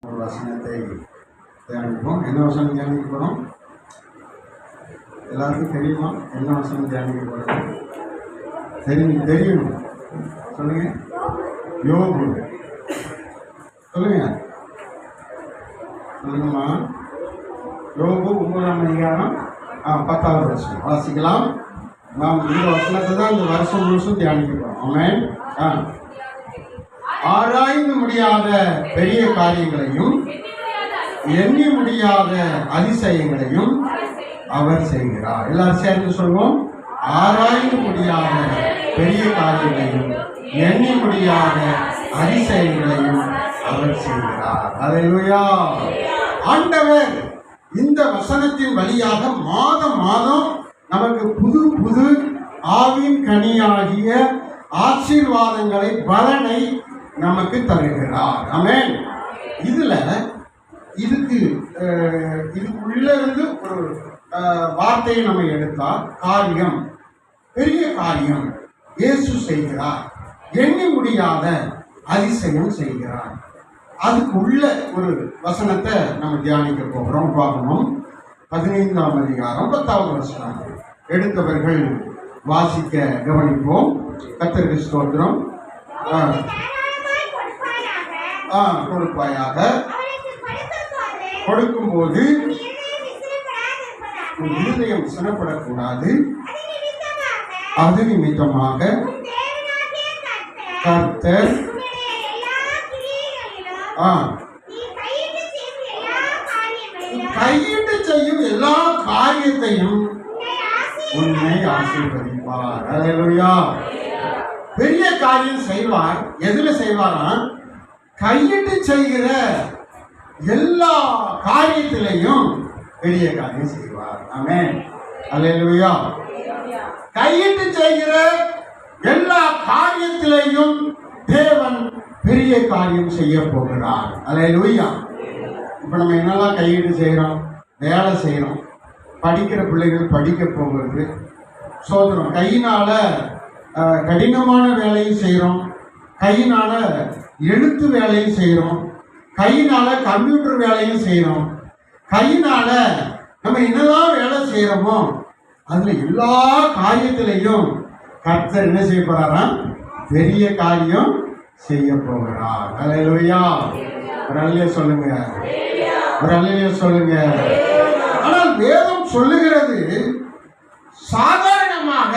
ஒரு வசனத்தை தியானிப்போம். என்ன வசனம் தியானிக்க போகிறோம்? எல்லாருக்கும் தெரியுமா? என்ன வசனம் தியானிக்க போகிறோம்? தெரியும். சொல்லுங்க. யோபு. சொல்லுங்கம்மா. யோபு 9ஆம் அதிகாரம் 10வது வசனம் வாசிக்கலாம். நாம் இந்த வசனத்தை தான் இந்த வருஷம் முழுசும் தியானிக்க போகிறோம். ஆமென். ஆராய்ந்து முடியாத பெரிய காரியங்களையும் எண்ணி முடியாத அதிசயங்களையும் அவர் செய்கிறார். எல்லாரும் சேர்ந்து சொல்வோம். ஆராய்ந்து முடியாத பெரிய காரியங்களையும் எண்ணி முடியாத அதிசயங்களையும் அவர் செய்கிறார். அல்லேலூயா. ஆண்டவர் இந்த வசனத்தின் வழியாக மாதம் நமக்கு புது ஆவின் கனியாகிய ஆசீர்வாதங்களை பலனை நமக்கு தருகிறார். ஆமென். இதுக்குள்ள இருந்து ஒரு வார்த்தையை நம்ம எடுத்தால் காரியம், பெரிய காரியம் இயேசு செய்கிறார், எண்ணி முடியாத அதிசயம் செய்கிறார். அதுக்கு உள்ள ஒரு வசனத்தை நம்ம தியானிக்க போகிறோம். பார்க்கணும். 15ஆம் அதிகாரம் 10வது வசனம் எடுத்தவர்கள் வாசிக்க கவனிப்போம். கர்த்தருக்கு ஸ்தோத்திரம். கொடுப்பாயாக. கொடுக்கும்போது இருதயம் சினப்படக்கூடாது. அது நிமித்தமாக கர்த்தர் கையிட்டு செய்யும் எல்லா காரியத்தையும் உன்னை ஆசீர்வதிப்பார். அல்லேலூயா. பெரிய காரியம் செய்வார். எதுல செய்வாரா? கையிட்டு செய்கிற எல்லா காரியத்திலையும் பெரிய காரியம் செய்வார். ஆமென். அல்லேலூயா. கையிட்டு செய்கிற எல்லா காரியத்திலையும் தேவன் பெரிய காரியம் செய்ய போகிறார். அல்லேலூயா. இப்ப நம்ம என்னெல்லாம் கையிட்டு செய்யறோம்? வேலை செய்யறோம். படிக்கிற பிள்ளைகள் படிக்க போகிறது. சோதனம். கையினால கடினமான வேலையும் செய்யறோம். கையினால எழுத்து வேலையும் செய்யறோம். கையினால கம்ப்யூட்டர் வேலையும் செய்யறோம். கையினால நம்ம என்னெல்லாம் வேலை செய்யறோமோ அதுல எல்லா காரியத்திலையும் கர்த்தர் என்ன செய்ய போறாராம்? பெரிய காரியம் செய்ய போகிறார். அல்லேலூயா. ஒரு அல்லேலூயா சொல்லுங்க. ஒரு அல்லேலூயா சொல்லுங்க. ஆனால் வேதம் சொல்லுகிறது சாதாரணமாக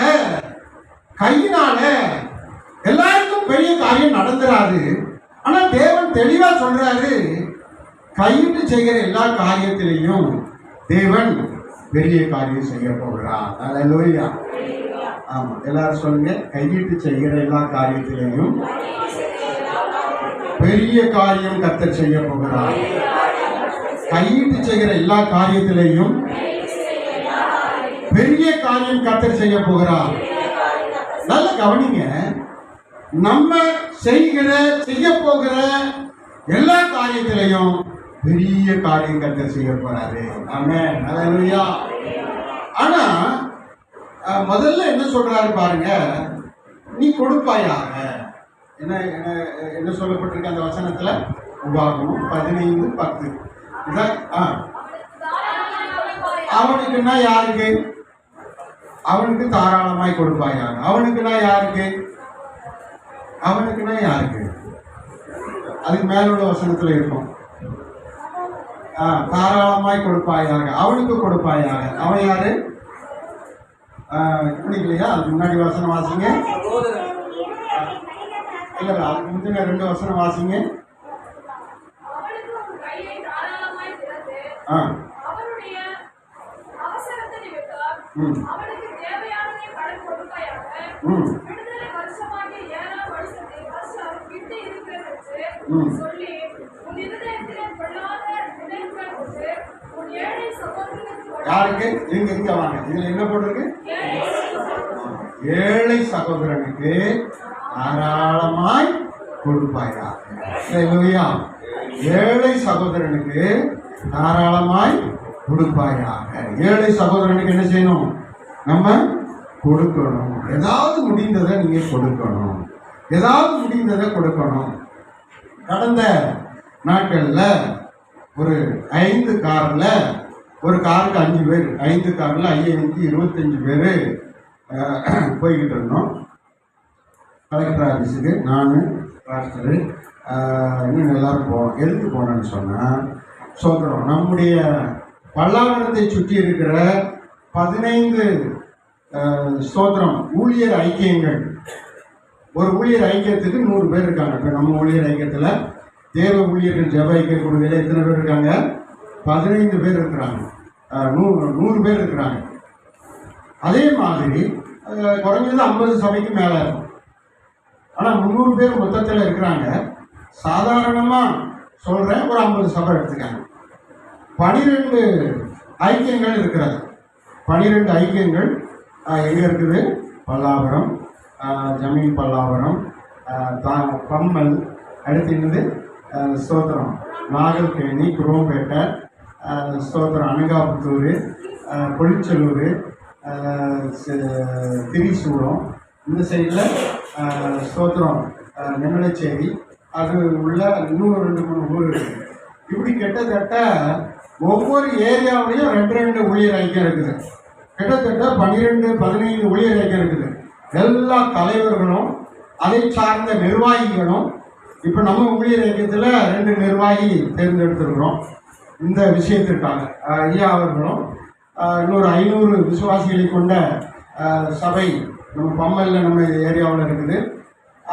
கையினால எல்லாருக்கும் பெரிய காரியம் நடந்துராது. ஆனா தேவன் தெளிவா சொல்றாரு, கையிட்டு செய்கிற எல்லா காரியத்திலையும் தேவன் பெரிய காரியம் செய்ய போகிறார். அல்லேலூயா. ஆமா, எல்லாரும் சொல்லுங்க. கையிட்டு செய்கிற எல்லா காரியத்திலையும் பெரிய காரியம் கர்த்தர் செய்ய போகிறார். கையிட்டு செய்கிற எல்லா காரியத்திலையும் பெரிய காரியம் கர்த்தர் செய்ய போகிறார். நல்ல கவனிங்க. நம்ம செய்ய போகிற எல்லா காரியத்திலையும் பெரிய காரியம் கர்த்தர் செய்ய போறாரு. ஆமென். அல்லேலூயா. ஆனா முதல்ல என்ன சொல்றாரு பாருங்க. நீ கொடுப்பாயாக. என்ன சொல்லப்பட்டிருக்கு அந்த வசனத்துல? உபாகமம் 15:10. அவனுக்குன்னா யாருக்கு? அவனுக்கு தாராளமாய் கொடுப்பாயாக. அவனுக்குன்னா யாருக்கு? அதுக்கு மேல உள்ள வசனத்துல இருக்கும். தாராளமாய் கொடுப்பாயாக. அவனுக்கு கொடுப்பாயாக. அவன் யாரு? இல்லையா? அதுக்கு முன்னாடி வசனம் வாசிங்க. இல்ல, அதுக்கு முந்தின 2 வசனம் வாசிங்க. யாருக்கு? இங்க வாங்க. இதுல என்ன போட்டிருக்கு? ஏழை சகோதரனுக்கு தாராளமாய் கொடுப்பாயாக. அல்லேலூயா. ஏழை சகோதரனுக்கு தாராளமாய் கொடுப்பாயாக. ஏழை சகோதரனுக்கு என்ன செய்யணும்? நம்ம கொடுக்கணும். ஏதாவது முடிந்ததை நீங்க கொடுக்கணும். கடந்த நாட்கள்ல ஒரு 5 கார்ல, ஒரு காருக்கு 5 பேர், 5 கார்ல 25 பேர் போய்கிட்டு இருந்தோம். கலெக்டர் ஆஃபீஸுக்கு நான், பாஸ்டரு, இன்னும் எல்லாரும் போனோம். எதுக்கு போனோன்னு சொன்னால், சொல்கிறோம், நம்முடைய பல்லாவரத்தை சுற்றி இருக்கிற 15 ஸ்தோத்திரம் ஊழியர் ஐக்கியங்கள், ஒரு ஊழியர் ஐக்கியத்துக்கு 100 பேர் இருக்காங்க. இப்போ நம்ம ஊழியர் ஐக்கியத்தில் தேவ ஊழியர்கள் ஜெப ஐக்கிய குழுவில் எத்தனை பேர் இருக்காங்க? 15 பேர் இருக்கிறாங்க. 100 பேர் இருக்கிறாங்க. அதே மாதிரி குறைஞ்சது 50 சபைக்கு மேலே இருக்கும். ஆனால் 300 பேர் மொத்தத்தில் இருக்கிறாங்க. சாதாரணமாக சொல்கிறேன், ஒரு 50 சபை எடுத்துக்காங்க. 12 ஐக்கியங்கள் இருக்கிறது. 12 ஐக்கியங்கள் எங்கே இருக்குது? பல்லாவரம், ஜமீன் பல்லாவரம், பம்மல், அடுத்து ஸ்தோத்திரம் நாகல்கேணி, குரோம்பேட்டை, ஸ்தோத்திரம் அனகாபுத்தூர், பொலிச்சலூர், திரிசூலம், இந்த சைடில் ஸ்தோத்திரம் நெம்மலைச்சேரி, அது உள்ள இன்னும் 2-3 ஊர் இருக்குது. இப்படி கிட்டத்தட்ட ஒவ்வொரு ஏரியாவிலையும் 2 ஊழியர் ஐக்கியம் இருக்குது. கிட்டத்தட்ட 12-15 ஊழியர் ஐக்கியம் இருக்குது. எல்லா தலைவர்களும் அதை சார்ந்த நிர்வாகிகளும், இப்போ நம்ம ஊழியர் ஐக்கியத்தில் 2 நிர்வாகி தேர்ந்தெடுத்திருக்கிறோம் இந்த விஷயத்திற்காக. ஐயா அவர்களும் இன்னொரு 500 விசுவாசிகளை கொண்ட சபை நம்ம பம்மலில் நம்ம ஏரியாவில் இருக்குது.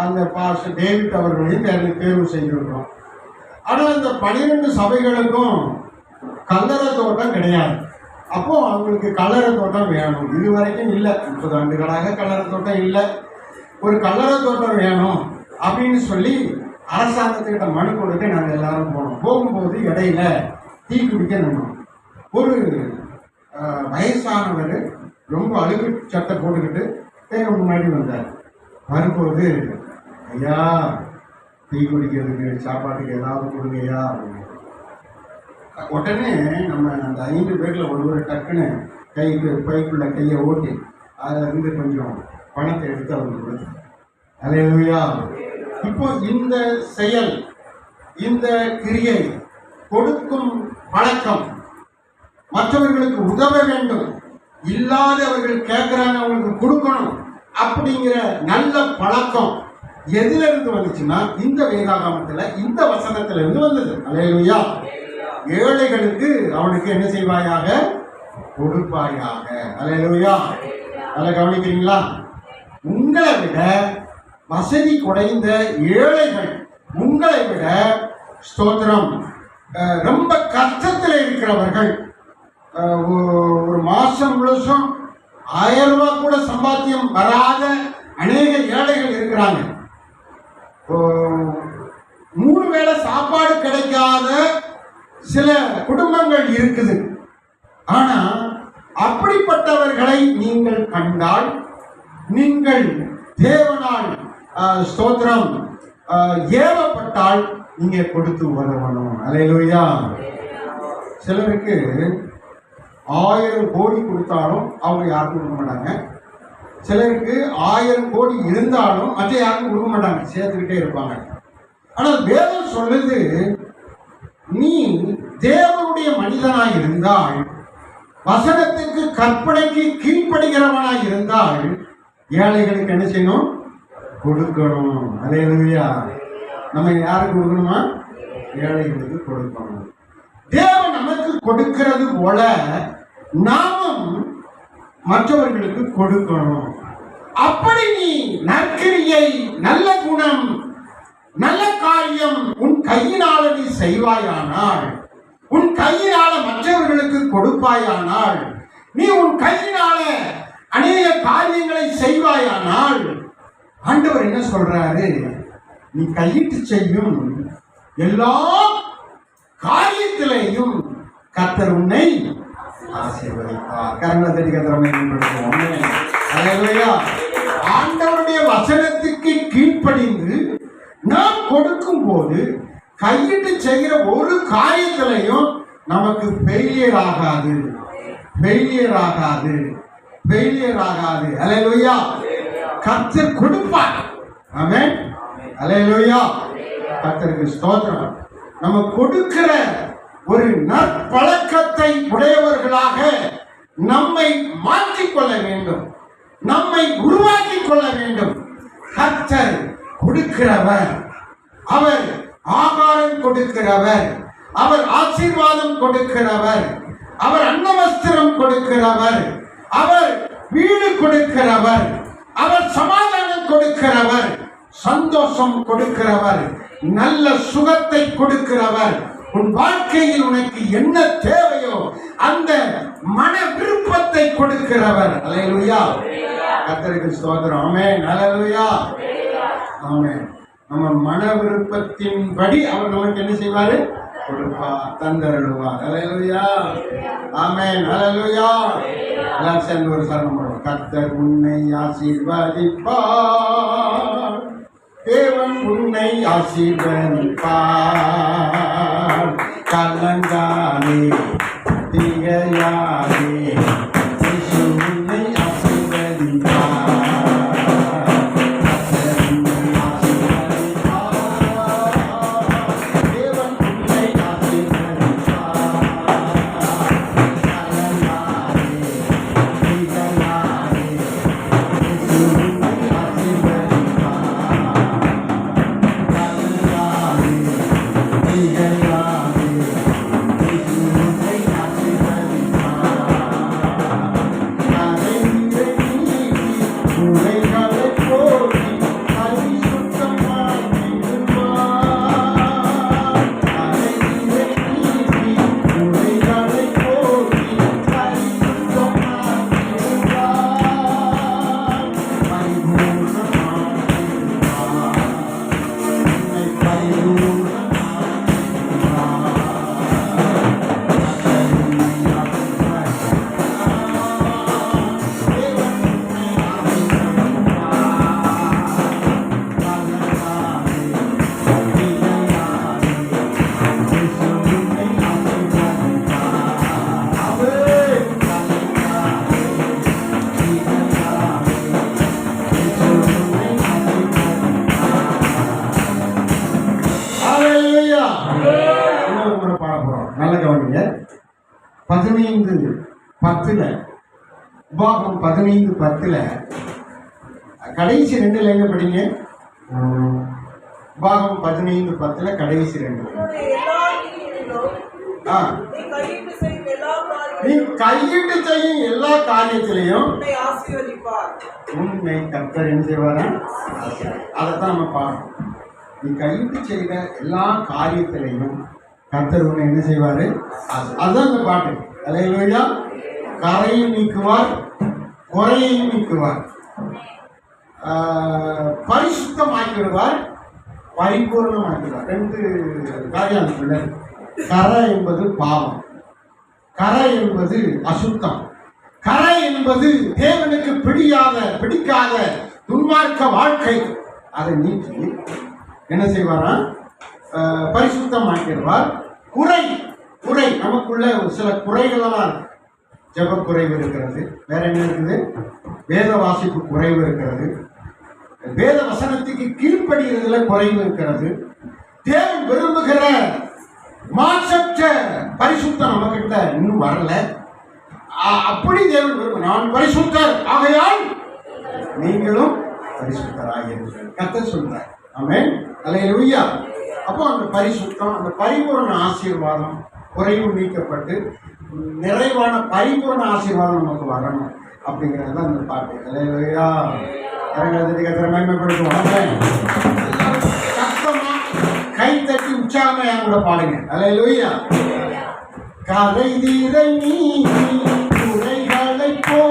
அந்த பாஸ்டர் டேவிட் அவர்களையும் தேர்வு செய்திருக்கிறோம். ஆனால் இந்த 12 சபைகளுக்கும் கல்லறை தோட்டம் கிடையாது. அப்போ அவங்களுக்கு கல்லறை தோட்டம் வேணும். இது வரைக்கும் இல்லை, 30 ஆண்டுகளாக கல்லறை தோட்டம் இல்லை. ஒரு கல்லறை தோட்டம் வேணும் அப்படின்னு சொல்லி அரசாங்கத்துக்கிட்ட மனு கொடுக்க நாங்கள் எல்லாரும் போனோம். போகும்போது இடையில டீ குடிக்க நின்றோம். ஒரு வயசானவர் ரொம்ப அழுகு சட்டை போட்டுக்கிட்டு எங்கள் முன்னாடி வந்தார். வரும்போது, ஐயா டீ குடிக்கிறதுக்கு சாப்பாட்டுக்கு ஏதாவது கொடுங்கய்யா அப்படின்னு. உடனே நம்ம அந்த 5 பேரில் ஒருவர் டக்குன்னு பைக்குள்ள கையை ஓட்டி அதில் இருந்து கொஞ்சம் பணத்தை எடுத்து அவருக்கு கொடுத்தார். அல்லேலூயா. இப்போ இந்த செயல், இந்த கிரியை, கொடுக்கும் பழக்கம், மற்றவர்களுக்கு உதவ வேண்டும், இல்லாதவர்கள் கேட்குறாங்க அவங்களுக்கு கொடுக்கணும் அப்படிங்கிற நல்ல பழக்கம் எதுல இருந்து வந்துச்சுன்னா இந்த வேதாகமத்துல இந்த வசனத்துல இருந்து வந்தது. அல்லேலூயா. ஏழைகளுக்கு அவனுக்கு என்ன செய்வாயாக? கொடுப்பாயாக. அல்லேலூயா. நல்லா கவனிக்கிறீங்களா? உங்களை விட வசதி குறைந்த ஏழைகள், உங்களை விட ஸ்தோத்திரம் ரொம்ப கஷ்டத்தில் இருக்கிறவர்கள், ஒரு மாசம் முழுசும் 1000 ரூபாய் கூட சம்பாத்தியம் வராத அநேக ஏழைகள் இருக்கிறாங்க. 3 வேளை சாப்பாடு கிடைக்காத சில குடும்பங்கள் இருக்குது. ஆனா அப்படிப்பட்டவர்களை நீங்கள் கண்டால், நீங்கள் தேவனால் ஸ்தோத்திரம் ஏவப்பட்டால் நீங்க கொடுத்து உதவணும். அல்லேலூயா. சிலருக்கு 1000 கோடி கொடுத்தாலும் அவங்க யாருக்கும் கொடுக்க மாட்டாங்க. சிலருக்கு 1000 கோடி இருந்தாலும் மற்ற யாருக்கும் கொடுக்க மாட்டாங்க, சேர்த்துக்கிட்டே இருப்பாங்க. ஆனால் வேதம் சொல்லுது, நீ தேவனுடைய மனிதனாய் இருந்தால், வசனத்துக்கு கற்பனைக்கு கீழ்ப்படுகிறவனாய் இருந்தால், ஏழைகளுக்கு என்ன செய்யணும்? கொடுக்கணும். அல்லேலூயா. நம்ம யாருக்கு கொடுக்கணுமா? ஏழைகளுக்கு கொடுக்கணும். தேவன் நமக்கு கொடுக்கிறது போல நாமும் மற்றவர்களுக்கு கொடுக்கணும். அப்படி நீ நற்கிரியை, நல்ல குணம், நல்ல காரியம் உன் கையினால நீ செய்வாயானால், உன் கையினால மற்றவர்களுக்கு கொடுப்பாயானால், நீ உன் கையினால அநேக காரியங்களை செய்வாயானால், ஆண்டவர் என்ன சொல்றாரு? நீ கையிட்டு செய்யும் எல்லா காரியத்திலேயும் கர்த்தர் உன்னை ஆசீர்வதிப்பார். கரங்களை தட்டி கர்த்தரை மேம்படுத்துவோம். ஆண்டவருடைய வசனத்துக்கு கீழ்ப்படிந்து நாம் கொடுக்கும் போது கையிட்டு செய்கிற ஒரு காரியத்திலையும் நமக்கு ஃபெயிலியர் ஆகாது. அல்லேலூயா. கர்த்தர் கொடுப்பார். ஆமென். அல்லேலூயா. கர்த்தருக்கு ஸ்தோத்திரம். நம்ம கொடுக்கிற ஒரு நற்பழக்கத்தை உடையவர்களாக நம்மை மாற்றிக்கொள்ள வேண்டும், நம்மை உருவாக்கி கொள்ள வேண்டும். கர்த்தர் கொடுக்கிறவர், அவர் ஆகாரம் கொடுக்கிறவர், அவர் ஆசீர்வாதம் கொடுக்கிறவர், அவர் அன்னவஸ்திரம் கொடுக்கிறவர், அவர் வீடு கொடுக்கிறவர், அவர் சமாதானம் கொடுக்கிறவர், சந்தோஷம் கொடுக்கிறவர், நல்ல சுகத்தை கொடுக்கிறவர். உன் வாழ்க்கையில் உனக்கு என்ன தேவையோ அந்த மன விருப்பத்தை கொடுக்கிறவர். அல்லேலூயா, கர்த்தருக்கு ஸ்தோத்திரம். ஆமென். அல்லேலூயா, ஆமென். நம்ம மன விருப்பத்தின்படி அவர் நமக்கு என்ன செய்வாரு? கொடுப்பார், தந்தருள்வார். அல்லேலூயா, ஆமென். அல்லேலூயா. எல்லாம் சேர்ந்து ஒரு சரணம் போடுவோம். கர்த்தர் உன்னை ஆசீர்வதிப்பார், தேவன் உன்னை ஆசீர்வதிப்பார். கலங்காதே, திகையாதே, இயேசு உன்னை ஆசீர்வதிப்பார். நல்ல கவனிங்க. 15:10 உபாகம் 15:10 கடைசி 2 லைன் படிங்க. உபாகம் 15:10 கடைசி 2 நீ கையிட்டு செய்யும் எல்லா காரியத்திலையும் உன்னை கர்த்தர் என்ன செய்வாரா? அதைத்தான் நம்ம பாடணும். நீ கையிட்டு செய்கிற எல்லா காரியத்திலையும் கர்த்தர் உன்னை என்ன செய்வாரு? அதுதான் இந்த பாட்டு. அல்லேலூயா. கரையும் நீக்குவார், குறையையும் நீக்குவார், பரிசுத்தமாக்கிடுவார், பரிபூர்ணமாக்கிடுவார். 2 காரியம் உள்ளது. கரை என்பது பாவம், கரை என்பது அசுத்தம், கரை என்பது தேவனுக்கு பிடிக்காத துன்மார்க்க வாழ்க்கை. அதை நீக்கி என்ன செய்வாரா? பரிசுத்தமாக்கிடுவார். குறை நமக்குள்ள சில குறைகளெல்லாம் இருக்கு. ஜெப குறைவு இருக்கிறது. வேற என்ன இருக்குது? வேத வாசிப்பு குறைவு இருக்கிறது. வேத வசனத்துக்கு கீழ்ப்படுகிறதுல குறைவு இருக்கிறது. தேவன் விரும்புகிற மாசற்ற பரிசுத்தம் நம்ம கிட்ட இன்னும் வரல. அப்படி தேவன் விரும்ப, நான் பரிசுத்தர் ஆகையால் நீங்களும் பரிசுத்தராகிறீர்கள் கர்த்தர் சொல்றார். ஆமென். அல்லேலூயா. அப்போ அந்த பரிசுத்தம், அந்த பரிபூரண ஆசீர்வாதம் குறைவு நீக்கப்பட்டு நிறைவான பரிபூரண ஆசீர்வாதம் நமக்கு வரணும் அப்படிங்கிறது தான் அந்த பாட்டு. அல்லேலூயா. மேம்படுத்துவோம். கஷ்டமா கை தட்டி உற்சாகமா என் கூட பாடுங்க. அல்லேலூயா. கரை தீரை நீ குறைகளை போ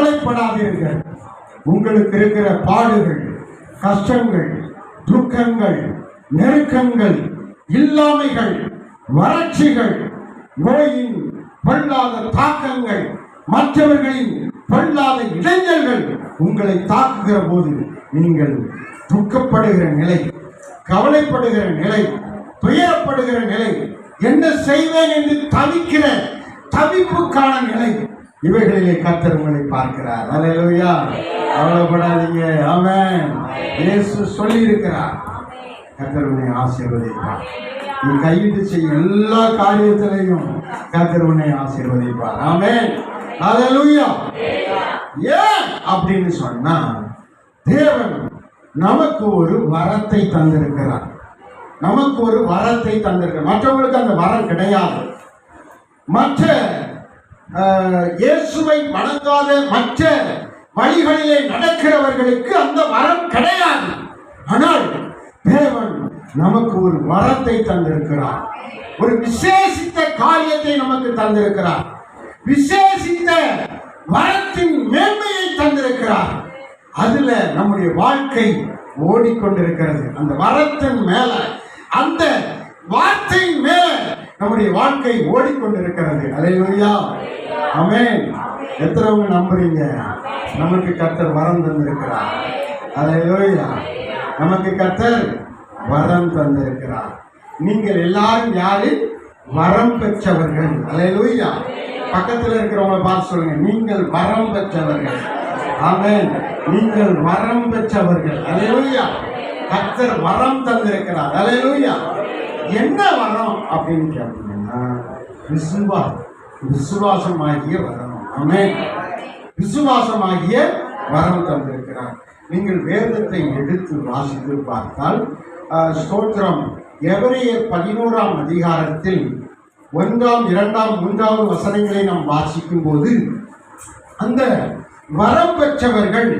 கவலைப்படாதீர்கள். உங்களுக்கு இருக்கிற பாடுகள், கஷ்டங்கள், துக்கங்கள், நெருக்கங்கள், இல்லாமைகள், வறட்சிகள், நோயின் பொல்லாத தாக்கங்கள், மற்றவர்களின் பொல்லாத இளைஞர்கள் உங்களை தாக்குகிற போது நீங்கள் துக்கப்படுகிற நிலை, கவலைப்படுகிற நிலை, துயரப்படுகிற நிலை, என்ன செய்வேன் என்று தவிக்கிற தவிப்புக்கான நிலை, இவைகளிலே கர்த்தர் உங்களை பார்க்கிறார். அல்லேலூயா. கவலைப்படாதீங்க. ஆமென். இயேசு சொல்லி இருக்கிறார், கர்த்தர் உன்னை ஆசீர்வதிப்பார். நீ கையிட்டு செய்யும் எல்லா காரியத்திலையும் கர்த்தர் உன்னை ஆசீர்வதிப்பார். ஆமென். அல்லேலூயா. ஏன் அப்படின்னு சொன்னா, தேவன் நமக்கு ஒரு வரத்தை தந்திருக்கிறார். நமக்கு ஒரு வரத்தை தந்திருக்கிறார். மற்றவங்களுக்கு அந்த வரம் கிடையாது. மற்ற இயேசுவை வணங்காத மற்ற வழிகளிலே நடக்கிறவர்களுக்கு அந்த வரம் கிடையாது. ஆனால் தேவன் நமக்கு ஒரு வரத்தை தந்திருக்கிறார். ஒரு விசேஷித்த காரியத்தை நமக்கு தந்திருக்கிறார். விசேஷித்த வரத்தின் மேன்மையை தந்திருக்கிறார். அதுல நம்முடைய வாழ்க்கை ஓடிக்கொண்டிருக்கிறது. அந்த வரத்தின் மேல, அந்த வார்த்தையின் மேல நம்முடைய வாழ்க்கை ஓடிக்கொண்டிருக்கிறது. அல்லேலூயா. ஆமென். எத்தனைவங்க நம்புறீங்க? நமக்கு கர்த்தர் வரம் தந்திருக்கிறார். அல்லேலூயா. நமக்கு கர்த்தர் வரம் தந்திருக்கிறார். நீங்கள் எல்லாரும் யாரு? வரம் பெற்றவர்கள். அல்லேலூயா. பக்கத்தில் இருக்கிறவங்க பார்த்து சொல்லுங்க, நீங்கள் வரம் பெற்றவர்கள். ஆமென். நீங்கள் வரம் பெற்றவர்கள். அல்லேலூயா. கர்த்தர் வரம் தந்திருக்கிறார். அல்லேலூயா. என்ன வரம் அப்படின்னு கேட்டீங்கன்னா, விசுவாசமாகிய வரம். ஆமென். விசுவாசமாகிய வரம் தந்திருக்கிறார். நீங்கள் வேதத்தை எடுத்து வாசித்து பார்த்தால், ஸ்தோத்திரம், எபிரேயர் 11ஆம் அதிகாரத்தில் 1, 2, 3 வசனங்களை நாம் வாசிக்கும் போது, அந்த வரம் பெற்றவர்கள்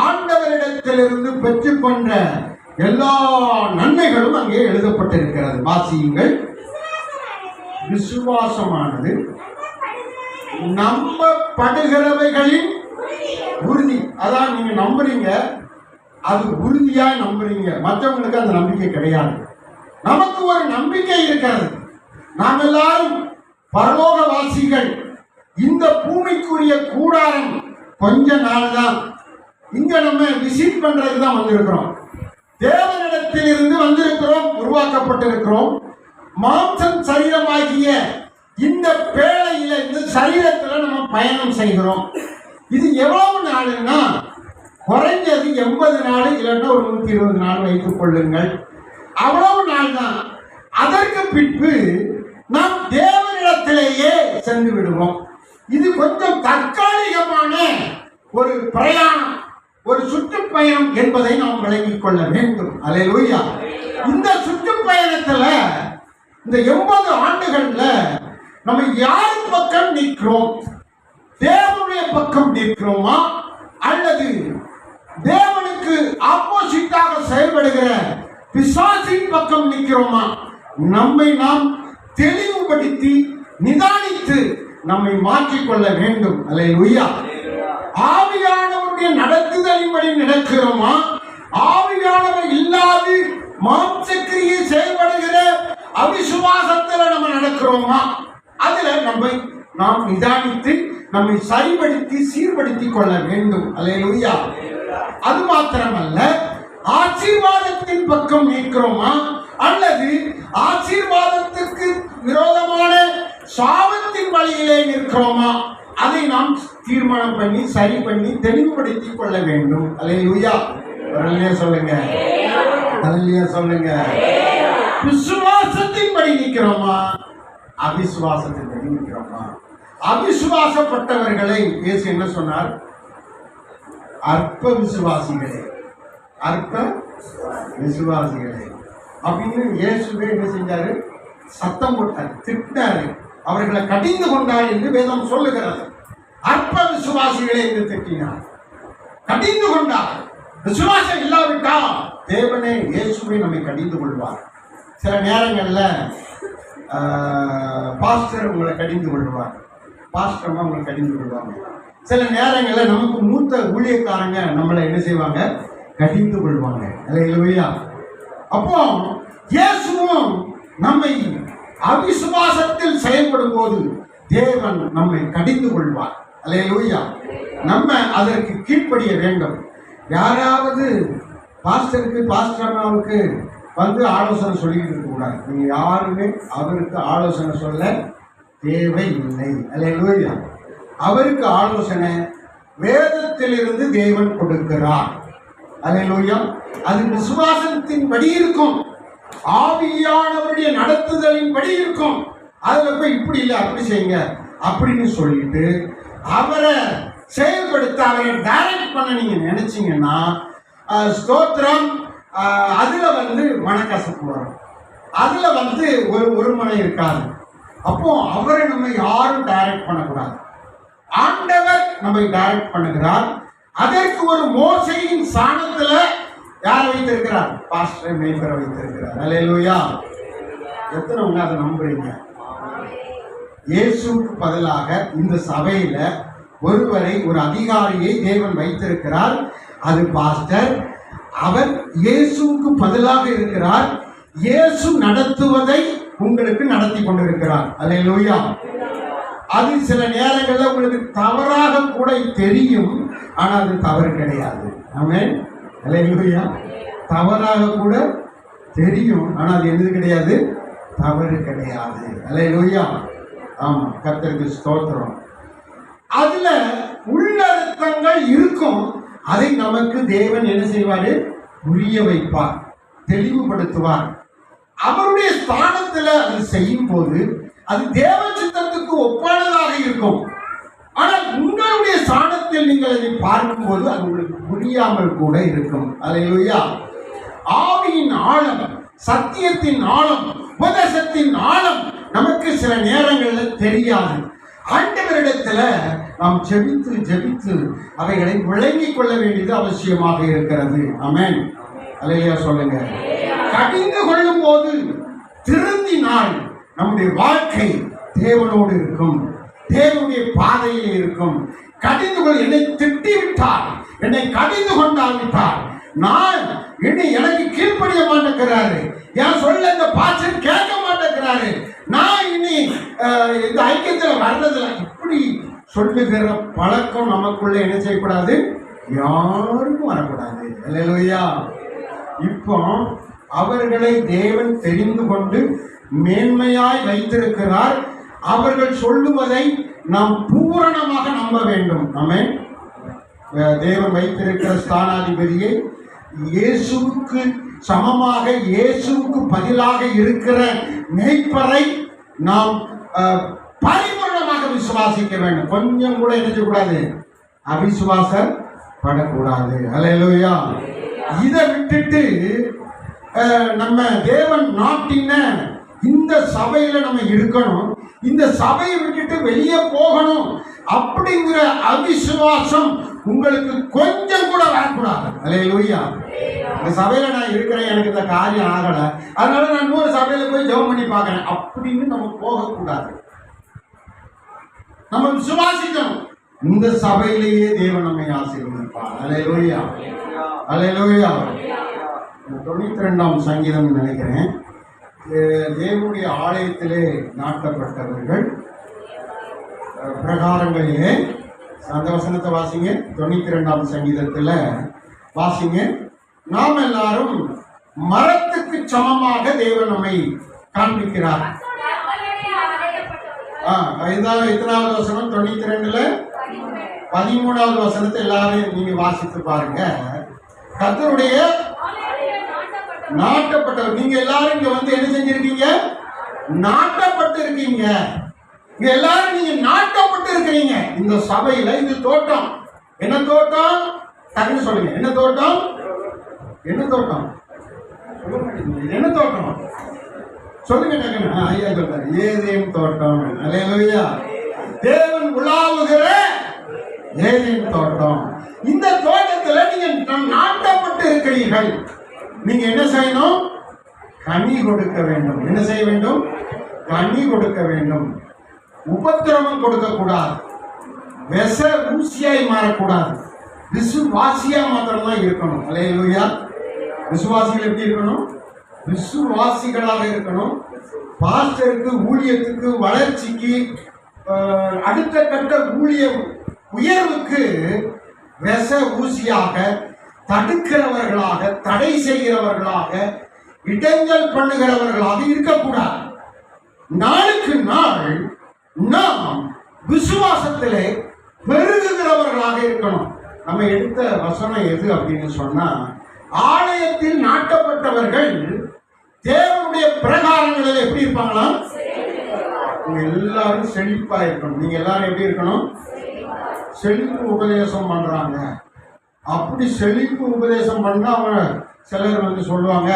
ஆண்டவரிடத்திலிருந்து பெற்றுக்கொண்ட எல்லா நன்மைகளும் அங்கே எழுதப்பட்டிருக்கிறது. வாசியுங்கள். விசுவாசமானது நம்பப்படுகிறவைகளின் உறுதி. அதான் நீங்க நம்புறீங்க, அது உறுதியா நம்புறீங்க. மற்றவங்களுக்கு அந்த நம்பிக்கை கிடையாது. நமக்கு ஒரு நம்பிக்கை இருக்கிறது. நாம் எல்லாரும் பரலோகவாசிகள். இந்த பூமிக்குரிய கூடாரம் கொஞ்ச நாள் தான். இங்க நம்ம விசிட் பண்றதுக்கு தான் வந்திருக்கிறோம். தேவனிடத்தில் இருந்து வந்திருக்கிறோம், உருவாக்கப்பட்டிருக்கிறோம். மாம்சம் சரீரமாகிய இந்த பேழையில, இந்த சரீரத்துல நம்ம பயணம் செய்கிறோம். இது எவ்வளவு நாளுன்னா, குறைஞ்சது 80 நாள், இல்லைன்னா ஒரு 120 நாள் வைத்துக் கொள்ளுங்கள். அவ்வளவு நாள் தான். அதற்கு பின்பு நாம் தேவனிடத்திலேயே சென்று விடுவோம். இது கொஞ்சம் தற்காலிகமான ஒரு பிரயாணம், ஒரு சுற்றுப்பயணம் என்பதை நாம் விளங்கிக் கொள்ள வேண்டும். அல்லேலூயா. இந்த சுற்றுப்பயணத்துல, இந்த 80 ஆண்டுகள்ல நம்ம யார் பக்கம் நிற்கிறோம்? தேவனுடைய பக்கம் நிற்கிறோமா, அல்லது தேவனுக்கு ஆப்போசிட்டாக செயல்படுகிற பிசாசின் பக்கம் நிற்கிறோமா? நம்மை நாம் தெளிவுபடுத்தி நிதானித்து நம்மை மாற்றிக்கொள்ள வேண்டும். அல்லேலூயா. ஆவியானவருடைய நடத்துதலின்படி நடக்கிறோமா, ஆவியானவர் இல்லாது மாம்சக்கிரியை செயல்படுகிற அவிசுவாசத்தில் நம்ம நடக்கிறோமா? அதுல நாம் நிதானித்து நம்மை சரிபடுத்தி சீர்படுத்திக் கொள்ள வேண்டும். அல்லேலூயா. அது மாத்திரமல்ல, ஆசீர்வாதத்தின் பக்கம் நிற்கிறோமா, அல்லது ஆசீர்வாதத்திற்கு விரோதமான சாபத்தின் வழியிலே நிற்கிறோமா? அதை நாம் தீர்மானம் பண்ணி சரி பண்ணி தெளிவுபடுத்திக் கொள்ள வேண்டும். அல்லேலூயா. அல்லேலூயா சொல்லுங்க. அல்லேலூயா சொல்லுங்க. விசுவாசத்தின்படி நிற்கிறோமா, அவிசுவாசத்தின்படி நிற்கிறோமா? அவிசுவாசப்பட்டவர்களை இயேசு என்ன சொன்னார்? அற்ப விசுவாசிகளே, அற்ப விசுவாசிகளே அப்படின்னு இயேசுவே என்ன செஞ்சாரு? சத்தம் போட்டார், திட்டாரு, அவர்களை கடிந்து கொண்டார் என்று வேதம் சொல்லுகிறது. அற்ப விசுவாசிகளே என்று திட்டினார், கடிந்து கொண்டார். விசுவாசம் இல்லாவிட்டால் தேவனே இயேசுவை நம்மை கடிந்து கொள்வார். சில நேரங்கள்ல பாஸ்டர் உங்களை கடிந்து கொள்வார், பாஸ்டர்மா உங்களை கடிந்து கொள்வாங்க. சில நேரங்களில் நமக்கு மூத்த ஊழியக்காரங்க நம்மளை என்ன செய்வாங்க, கடிந்து கொள்வாங்க. அல்லேலூயா. அப்போ இயேசுவும் நம்மை அவிசுவாசத்தில் செயல்படும் போது தேவன் நம்மை கடிந்து கொள்வார். அல்லேலூயா. நம்ம அதற்கு கீழ்ப்படிய வேண்டும். யாராவது பாஸ்டருக்கு பாஸ்டர்னாவுக்கு வந்து ஆலோசனை சொல்லிக்கிட்டு இருக்கக்கூடாது. நீங்க யாருமே அவருக்கு ஆலோசனை சொல்ல தேவையில்லை. அல்லேலூயா. அவருக்கு ஆலோசனை வேதத்திலிருந்து தேவன் கொடுக்கிறார். அல்லேலூயா. அது விசுவாசத்தின் படி இருக்கும், ஆவியானவருடைய நடத்துதலின் படி இருக்கும். அதுல போய் இப்படி இல்லை அப்படி செய்யுங்க அப்படின்னு சொல்லிட்டு அவரை செயல்படுத்த, அவரை டைரக்ட் பண்ண நீங்க நினைச்சீங்கன்னா ஸ்தோத்திரம், அதுல வந்து மனக்கசப்பு வரும், அதுல வந்து ஒரு மனம் இருக்காது. அப்போ அவரை நம்ம யாரும் டைரக்ட் பண்ணக்கூடாது. ஆண்டவர் நம்மை டைரக்ட் பண்ணுகிறார். அதற்கு ஒரு மோசையின் ஸ்தானத்துல யார் வைத்திருக்கிறார்? பாஸ்டர் மேய்ப்பரை வைத்திருக்கிறார். அல்லேலூயா. எத்தனை அதை நம்புறீங்க? இயேசுக்கு பதிலாக இந்த சபையில ஒருவரை, ஒரு அதிகாரியை தேவன் வைத்திருக்கிறார். அது பாஸ்டர். அவர் இயேசுக்கு பதிலாக இருக்கிறார். இயேசு நடத்துவதை உங்களுக்கு நடத்தி கொண்டிருக்கிறார். அல்லேலூயா. அது சில நேரங்களில் உங்களுக்கு தவறாக கூட தெரியும், ஆனால் அது தவறு கிடையாது. ஆமென். அல்லேலூயா. தவறாக கூட தெரியும், ஆனால் அது எது கிடையாது, தவறு கிடையாது. அல்லேலூயா. ஆமா, கர்த்தருக்கு ஸ்தோத்திரம். அதுல உள்ளர்த்தங்கள் இருக்கும். அதை நமக்கு தேவன் என்ன செய்வாரு? புரிய வைப்பார், தெளிவுபடுத்துவார். அவருடைய ஸ்தானத்துல அது செய்யும் போது அது தேவ சித்தத்துக்கு ஒப்பானதாக இருக்கும். ஆனால் உங்களுடைய ஸ்தானத்தில் நீங்கள் அதை பார்க்கும்போது அது உங்களுக்கு புரியாமல் கூட இருக்கும். அல்லேலூயா. ஆவியின் ஆழம், சத்தியத்தின் ஆழம், உபதேசத்தின் ஆழம் நமக்கு சில நேரங்களில் தெரியாது. ஆண்டவரிடத்துல நாம் ஜெபித்து ஜெபித்து அவைகளை விளங்கிக் கொள்ள வேண்டியது அவசியமாக இருக்கிறது. ஆமென். அல்லேலூயா சொல்லுங்க. கடிந்து கொள்ளும் போது திருந்தினால் நம்முடைய வாழ்க்கை தேவனோடு இருக்கும், தேவனுடைய பாதையில் இருக்கும். கடிந்து கொள், என்னை திட்டி விட்டார், என்னை கடிந்து கொண்டாவிட்டார், நான் இனி எனக்கு கீழ்ப்படிய மாட்டேங்கிறாரு, என் சொல்ல இந்த பாசன் கேட்க மாட்டேங்கிறாரு, நான் இனி இந்த ஐக்கியத்தில் வர்றதில்லை, இப்படி சொல்லுகிற பழக்கம் நமக்குள்ள என்ன செய்யக்கூடாது, யாருக்கும் வரக்கூடாது. அல்லேலூயா. இப்போ அவர்களை தேவன் தெரிந்து கொண்டு மேன்மையாய் வைத்திருக்கிறார். அவர்கள் சொல்லுவதை நாம் பூரணமாக நம்ப வேண்டும். ஆமென். தேவன் வைத்திருக்கிற ஸ்தானாதிபதியை இயேசுவுக்கு சமமாக, இயேசுவுக்கு பதிலாக இருக்கிற மேய்ப்பரை நாம் பரிபூர்ணமாக விசுவாசிக்க வேண்டும். கொஞ்சம் கூட என்ன செய்யக்கூடாது, அவிசுவாசப்படக்கூடாது. அல்லேலூயா. இதை விட்டுட்டு நம்ம தேவன் நாட்டின இந்த சபையில நம்ம இருக்கணும், இந்த சபையை விட்டுட்டு வெளியே போகணும் அப்படிங்கிற அவிசுவாசம் உங்களுக்கு கொஞ்சம் கூட வரக்கூடாது. அல்லேலூயா. இந்த சபையில நான் இருக்கிறேன், எனக்கு இந்த காரியம் ஆகல, அதனால நான் இன்னொரு சபையில போய் ஜெபம் பண்ணி பார்க்கிறேன் அப்படின்னு நம்ம போகக்கூடாது. நம்ம விசுவாசிக்கணும், இந்த சபையிலேயே தேவன் நம்மை ஆசீர்வதிப்பார். அல்லேலூயா. அல்லேலூயா. 92ஆம் சங்கீதம் நினைக்கிறேன். தேவனுடைய ஆலயத்திலே நாட்டப்பட்டவர்கள் பிரகாரங்களிலே, அந்த வசனத்தை வாசிங்க. 92ஆம் சங்கீதத்தில் வாசிங்க. நாம் எல்லாரும் மரத்துக்கு சமமாக தேவன் நம்மை காண்பிக்கிறார். எத்தனாவது வசனம்? 92ல 13வது வசனத்தை எல்லாரும் நீங்க வாசித்து பாருங்க. கர்த்தருடைய நாட்டப்பட்டவர். நீங்க எல்லாரும் இங்க வந்து என்ன செஞ்சிருக்கீங்க? நாட்டப்பட்டு இருக்கீங்க. இங்க எல்லாரும் நீங்க நாட்டப்பட்டு இருக்கிறீங்க. இந்த சபையில இது தோட்டம். என்ன தோட்டம்? டக்குன்னு சொல்லுங்க. என்ன தோட்டம்? என்ன தோட்டம்? என்ன தோட்டம் சொல்லுங்க டக்குன்னு. ஐயா சொல்றாரு, ஏதேன் தோட்டம். அல்லேலூயா. தேவன் உலாவுகிற ஏதேன் தோட்டம். இந்த தோட்டத்துல நீங்க நாட்டப்பட்டு இருக்கிறீர்கள். நீங்க என்ன செய்யணும்? கனி கொடுக்க வேண்டும். என்ன செய்ய வேண்டும்? கனி கொடுக்க வேண்டும். உபத்திரவம் கொடுக்க கூடாது. விச ஊசியாய் மாறக்கூடாது. விசுவாசியா மாத்திரம்தான் இருக்கணும். அல்லேலூயா. விசுவாசிகள் எப்படி இருக்கணும்? விசுவாசிகளாக இருக்கணும். பாஸ்டருக்கு, ஊழியத்துக்கு, வளர்ச்சிக்கு, அடுத்த கட்ட ஊழிய உயர்வுக்கு விச ஊசியாக, தடுக்கிறவர்களாக, தடை செய்கிறவர்களாக, இடைஞ்சல் பண்ணுகிறவர்களாக இருக்கக்கூடாது. நாளுக்கு நாள் நாம் விசுவாசத்திலே பெருகுகிறவர்களாக இருக்கணும். நம்ம எடுத்த வசனம் எது அப்படின்னு சொன்னா, ஆலயத்தில் நாட்டப்பட்டவர்கள் தேவனுடைய பிரகாரங்களில் எப்படி இருப்பாங்களா? எல்லாரும் செழிப்பா இருக்கணும். நீங்க எல்லாரும் எப்படி இருக்கணும்? செழிப்பு உபதேசம் பண்றாங்க. அப்படி செழிப்பு உபதேசம் பண்ணா அவங்க சிலர் வந்து சொல்லுவாங்க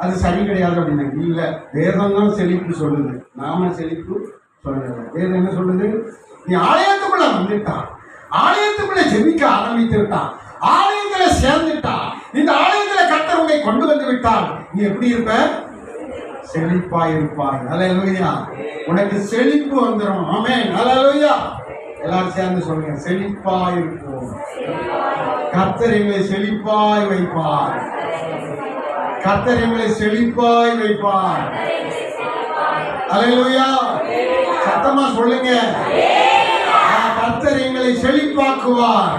அது சரி கிடையாது அப்படின்னு. இல்ல, வேதம் தான் செழிப்பு சொல்லுது, நாம செழிப்பு சொல்லல. வேதம் என்ன சொல்லுது? நீ ஆலயத்துக்குள்ள வந்துட்டான், ஆலயத்துக்குள்ள ஜெபிக்க ஆரம்பித்து விட்டான், ஆலயத்துல சேர்ந்துட்டான், இந்த ஆலயத்துல கர்த்தர் உன்னை கொண்டு வந்து விட்டால் நீ எப்படி இருப்ப? செழிப்பா இருப்பாய். அல்லேலூயா. உனக்கு செழிப்பு வந்துடும். ஆமென். அல்லேலூயா. எல்லாரும் சேர்ந்து சொல்லுங்க, செழிப்பாய் இருப்போம். கர்த்தர் எங்களை செழிப்பாய் வைப்பார். கர்த்தர் எங்களை செழிப்பாய் வைப்பார். அல்லேலூயா. சத்தமா சொல்லுங்க, கர்த்தர் எங்களை செழிப்பாக்குவார்.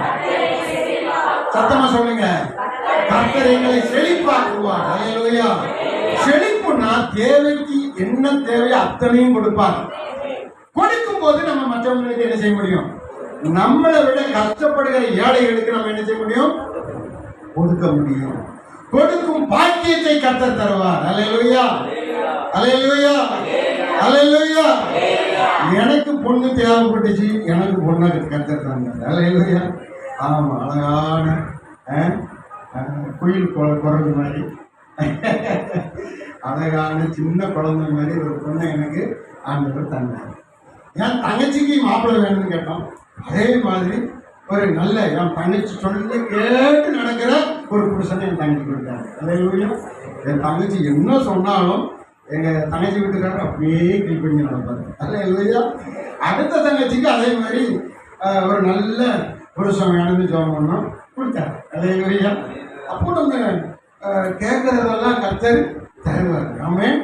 சத்தமா சொல்லுங்க, கர்த்தர் எங்களை செழிப்பாக்குவார். அல்லேலூயா. செழிப்புனா தேவைக்கு என்ன தேவையோ அத்தனையும் கொடுப்பார். கொடுக்கும் போது நம்ம மற்றவங்களுக்கு என்ன செய்ய முடியும்? நம்மளை விட கஷ்டப்படுகிற ஏழைகளுக்கு நம்ம என்ன செய்ய முடியும்? கொடுக்க முடியும். கொடுக்கும் பாக்கியத்தை கர்த்தர் தருவார். அல்லேலூயா. அல்லேலூயா. அல்லேலூயா. எனக்கு பொண்ணு தேவைப்பட்டுச்சு, எனக்கு பொண்ணை கர்த்தர் தந்தார். அல்லேலூயா. ஆமா, அழகான குயில் குரங்கு மாதிரி, அழகான சின்ன குழந்தை மாதிரி ஒரு பொண்ணை எனக்கு ஆண்டவர் தந்தார். என் தங்கச்சிக்கு மாப்பிள்ளை வேணும்னு கேட்டோம். அதே மாதிரி ஒரு நல்ல என் தங்கச்சி சொல்லி கேட்டு நடக்கிற ஒரு புருஷனை என் தங்கச்சி கொடுத்தாங்க. அல்லேலூயா. என் தங்கச்சி என்ன சொன்னாலும் எங்க தங்கச்சி வீட்டுக்காரர் அப்படியே கிளி பண்ணி நடப்பாரு. அல்லேலூயா. அடுத்த தங்கச்சிக்கு அதே மாதிரி ஒரு நல்ல புருஷன் வேணும்னு ஜெபம் பண்ணோம், கொடுத்தாரு. அல்லேலூயா. அப்போ நம்ம கேட்கறதெல்லாம் கர்த்தர் தருவார். ஆமென்.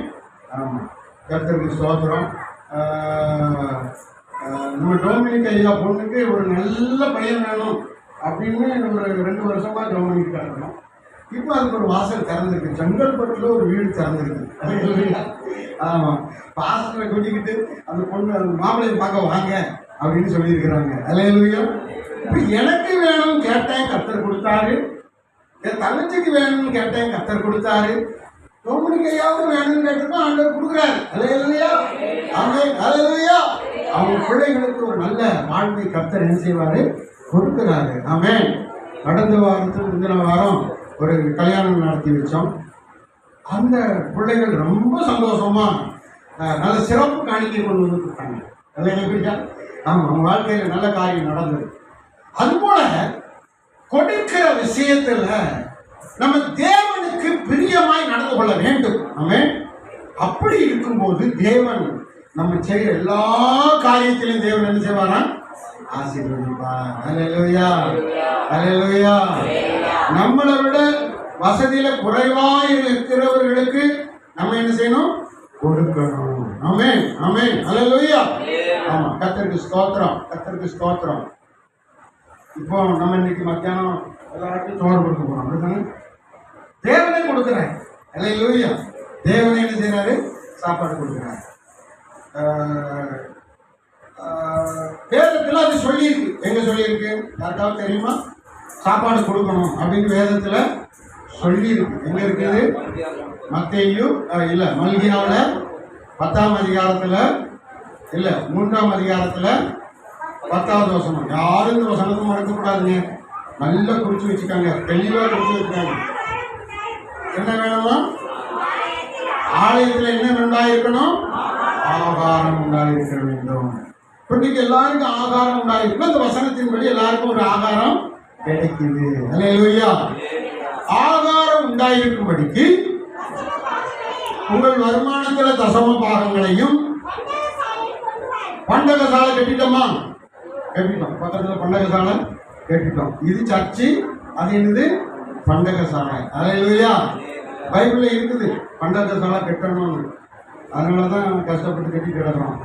ஆமாம், கர்த்தருக்கு ஸ்தோத்திரம். நம்ம டொமினிக் ஐயா பொண்ணுக்கு ஒரு நல்ல பையன் வேணும் அப்படின்னு ஒரு 2 வருஷமா டொமினிக் காட்டணும். இப்போ அதுக்கு ஒரு வாசல் திறந்துருக்கு. செங்கல்பட்டுல ஒரு வீடு திறந்துருக்கு. ஆமாம், பாஸ்டரை கூட்டிக்கிட்டு அந்த பொண்ணு அந்த மாப்பிள்ளையை பார்க்க வாங்க அப்படின்னு சொல்லியிருக்கிறாங்க. அல்லேலூயா. இப்போ எனக்கு வேணும்னு கேட்டேன், கர்த்தர் கொடுத்தாரு. என் தங்கச்சிக்கு வேணும்னு கேட்டேன், கர்த்தர் கொடுத்தாரு. டொமினிக் ஐயாவும் வேணும்னு கேட்டிருக்கோம், ஆண்டவர் கொடுக்குறாரு. அல்லேலூயா. ஆமென். அல்லேலூயா. அவங்க பிள்ளைகளுக்கு ஒரு நல்ல வாழ்வை கர்த்தர் என்ன செய்வாரு? கொடுக்கிறாரு. ஆமென். கடந்த வாரத்துக்கு முந்தின வாரம் ஒரு கல்யாணம் நடத்தி வச்சோம். அந்த பிள்ளைகள் ரொம்ப சந்தோஷமா நல்ல சிறப்பு காணிக்கை கொண்டு வந்து கொடுத்தாங்க. அல்லேலூயா. ஆமாம், அவங்க வாழ்க்கையில் நல்ல காரியம் நடந்தது. அதுபோல கொடுக்கிற விஷயத்துல நம்ம தேவனுக்கு பிரியமாய் நடந்து கொள்ள வேண்டும். ஆமென். அப்படி இருக்கும்போது தேவன் நம்ம செய்கிற எல்லா காரியத்திலும் தேவன் என்ன செய்வாரா? ஆசீர்வதிப்பார். அல்லேலூயா. அல்லேலூயா. நம்மளை விட வசதியில குறைவாய் இருக்கிறவர்களுக்கு நம்ம என்ன செய்யணும்? கொடுக்கணும். ஆமென். ஆமென். அல்லேலூயா. ஆமா, கர்த்தருக்கு ஸ்தோத்திரம். கர்த்தருக்கு ஸ்தோத்திரம். இப்போ நம்ம இன்னைக்கு மத்தியானம் எல்லாருக்கும் சோறு கொடுக்க போறோம். அப்படித்தானே? தேவனே கொடுக்குறேன். அல்லேலூயா. தேவனே என்ன செய்யறாரு? சாப்பாடு கொடுக்குறாரு. வேதத்தில் அது சொல்லியிருக்கு. எங்க சொல்லியிருக்கு? யாருக்காவது தெரியுமா? சாப்பாடு கொடுக்கணும் அப்படின்னு வேதத்துல சொல்லியிருக்கு. எங்க இருக்குது? மத்தேயு இல்ல, மல்கியாவில் 10ஆம் அதிகாரத்துல இல்ல, 3ஆம் அதிகாரத்துல 10வது வசனம். யாரும் இந்த வசனத்தை மறக்கக்கூடாதுங்க. நல்லா குறிச்சு வச்சுக்காங்க, தெளிவா குறிச்சு வச்சுக்காங்க. என்ன வேணுமா? ஆலயத்துல என்ன உண்டாயிருக்கணும்? ஆகாரம் உண்டாயிருக்க வேண்டும். இன்னைக்கு எல்லாருக்கும் ஆகாரம் உண்டாயிருக்கும். இந்த வசனத்தின்படி எல்லாருக்கும் ஒரு ஆகாரம் கிடைக்குது. அல்லேலூயா. ஆகாரம் உண்டாயிருக்கும்படிக்கு உங்கள் வருமானத்துல தசம பாகங்களையும் பண்டகசாலை கட்டிட்டோமா? கேட்டுட்டோம். பக்கத்தில் பண்டகசாலை கேட்டுட்டோம். இது சர்ச்சு, அது என்னது பண்டகசாலை. அல்லேலூயா. பைபிள்ல இருக்குது பண்டகசாலை கட்டணும்னு. அதனால தான் கஷ்டப்பட்டு கட்டி கிடக்கிறோம்.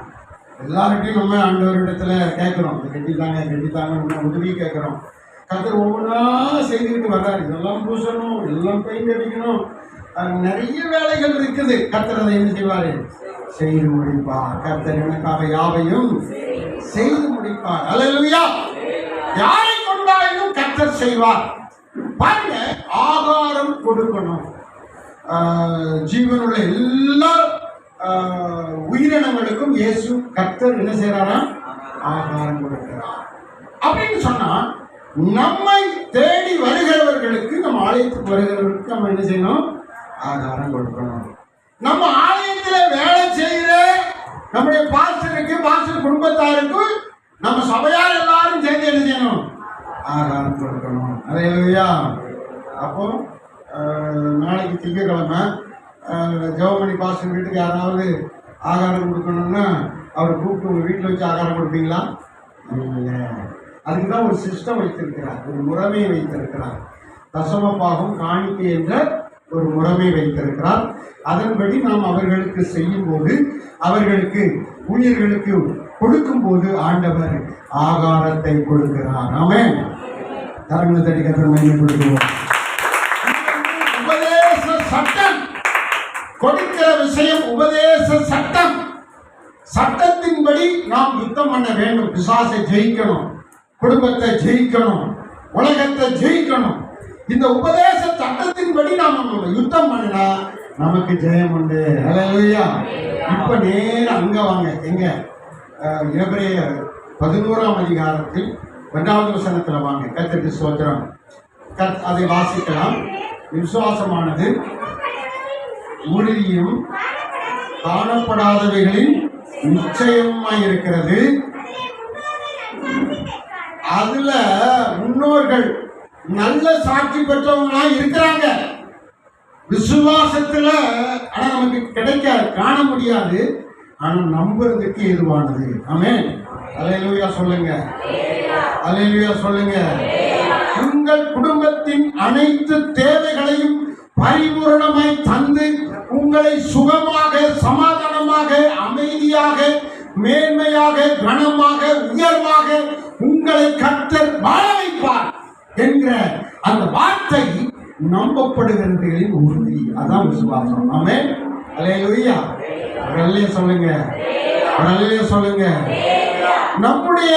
எல்லார்கிட்டையும் நம்ம ஆண்டவரிடத்துல கேட்குறோம், கட்டித்தாங்க உதவி கேட்குறோம். கர்த்தர் ஒவ்வொன்றா செய்துக்கிட்டு வர்றாரு. இதெல்லாம் பூசணும், எல்லாம் பெயிண்ட் அடிக்கணும், நிறைய வேலைகள் இருக்குது. கர்த்தர் அதை என்ன செய்வாரு? செய்து முடிப்பார். கர்த்தர் எனக்காக யாவையும் செய்து முடிப்பார். அல்லேலூயா. யாரை கொண்டாலும் கர்த்தர் செய்வார். பாருங்க, ஆகாரம் கொடுக்கணும். ஜீவனுள்ள எல்லா உயிரினங்களுக்கும் இயேசு கர்த்தர் என்ன செய்யறாரா? ஆகாரம் கொடுக்கிறார். அப்படின்னு சொன்னா நம்மை தேடி வருகிறவர்களுக்கு, நம்ம ஆலயத்துக்கு வருகிறவர்களுக்கு நம்ம என்ன செய்யணும்? ஆகாரம் கொடுக்கணும். நம்ம ஆலயத்தில் வேலை செய்கிற நம்முடைய பாஸ்டருக்கு, பாஸ்டர் குடும்பத்தாருக்கு, நம்ம சபையார் எல்லாரும் சேர்ந்து என்ன செய்யணும்? ஆகாரம் கொடுக்கணும். அல்லேலூயா. அப்போ நாளைக்கு திங்கட்கிழமை ஜெபமணி பாஸ்டர் வீட்டுக்கு யாராவது ஆகாரம் கொடுக்கணும்னா அவர் கூப்பிட்டு உங்கள் வீட்டில் வச்சு ஆகாரம் கொடுப்பீங்களா? இல்லை. அதுக்கு தான் ஒரு சிஸ்டம் வைத்திருக்கிறார், ஒரு முறைமை வைத்திருக்கிறார். தசமபாகம் காணிக்கை என்ற ஒரு முறைமை வைத்திருக்கிறார். அதன்படி நாம் அவர்களுக்கு செய்யும் போது, அவர்களுக்கு ஊழியர்களுக்கு கொடுக்கும் போது ஆண்டவர் ஆகாரத்தை கொடுக்கிறார். ஆமென். கரங்களை தட்டி கர்த்தரை மகிமைப்படுத்துவோம். உபதேச சட்டம் கொடுக்கிற விஷயம் உபதேச சட்டம். சட்டத்தின்படி நாம் யுத்தம் பண்ண வேண்டும். பிசாசை ஜெயிக்கணும், குடும்பத்தை ஜெயிக்கணும், உலகத்தை ஜெயிக்கணும். இந்த உபதேச சட்டத்தின்படி நாம் யுத்தம் பண்ணினா நமக்கு ஜெயம் உண்டு. அல்லேலூயா. இப்ப நேரம் அங்க வாங்க. எங்க? எபிரேயர் 11ஆம் அதிகாரத்தில் 2வது வசனத்துல வாங்க. கர்த்தருக்கு ஸ்தோத்திரம். அதை வாசிக்கலாம். விசுவாசமானது உறுதியும் காணப்படாதவைகளின் நிச்சயமாய் இருக்கிறது. அதுல முன்னோர்கள் நல்ல சாட்சி பெற்றவங்களா இருக்கிறாங்க. விசுவாசத்துல ஆனா நமக்கு கிடைக்காது, காண முடியாது, ஆனா நம்புறதுக்கு ஏதுவானது. ஆமென். அல்லேலூயா சொல்லுங்க. அல்லேலூயா சொல்லுங்க. உங்கள் குடும்பத்தின் அனைத்து தேவைகளையும் பரிபூரணமாய் தந்து உங்களை சுகமாக, சமாதானமாக, அமைதியாக, மேன்மையாக, கனமாக, உயர்வாக உங்களை கர்த்தர் வாழ வைப்பார் என்ற அந்த வார்த்தை நம்பப்படுகிறவர்களின் உறுதி. அதான் விசுவாசம். ஆமென். அல்லேலூயா. அல்லேலூயா சொல்லுங்க. அல்லேலூயா சொல்லுங்க. நம்முடைய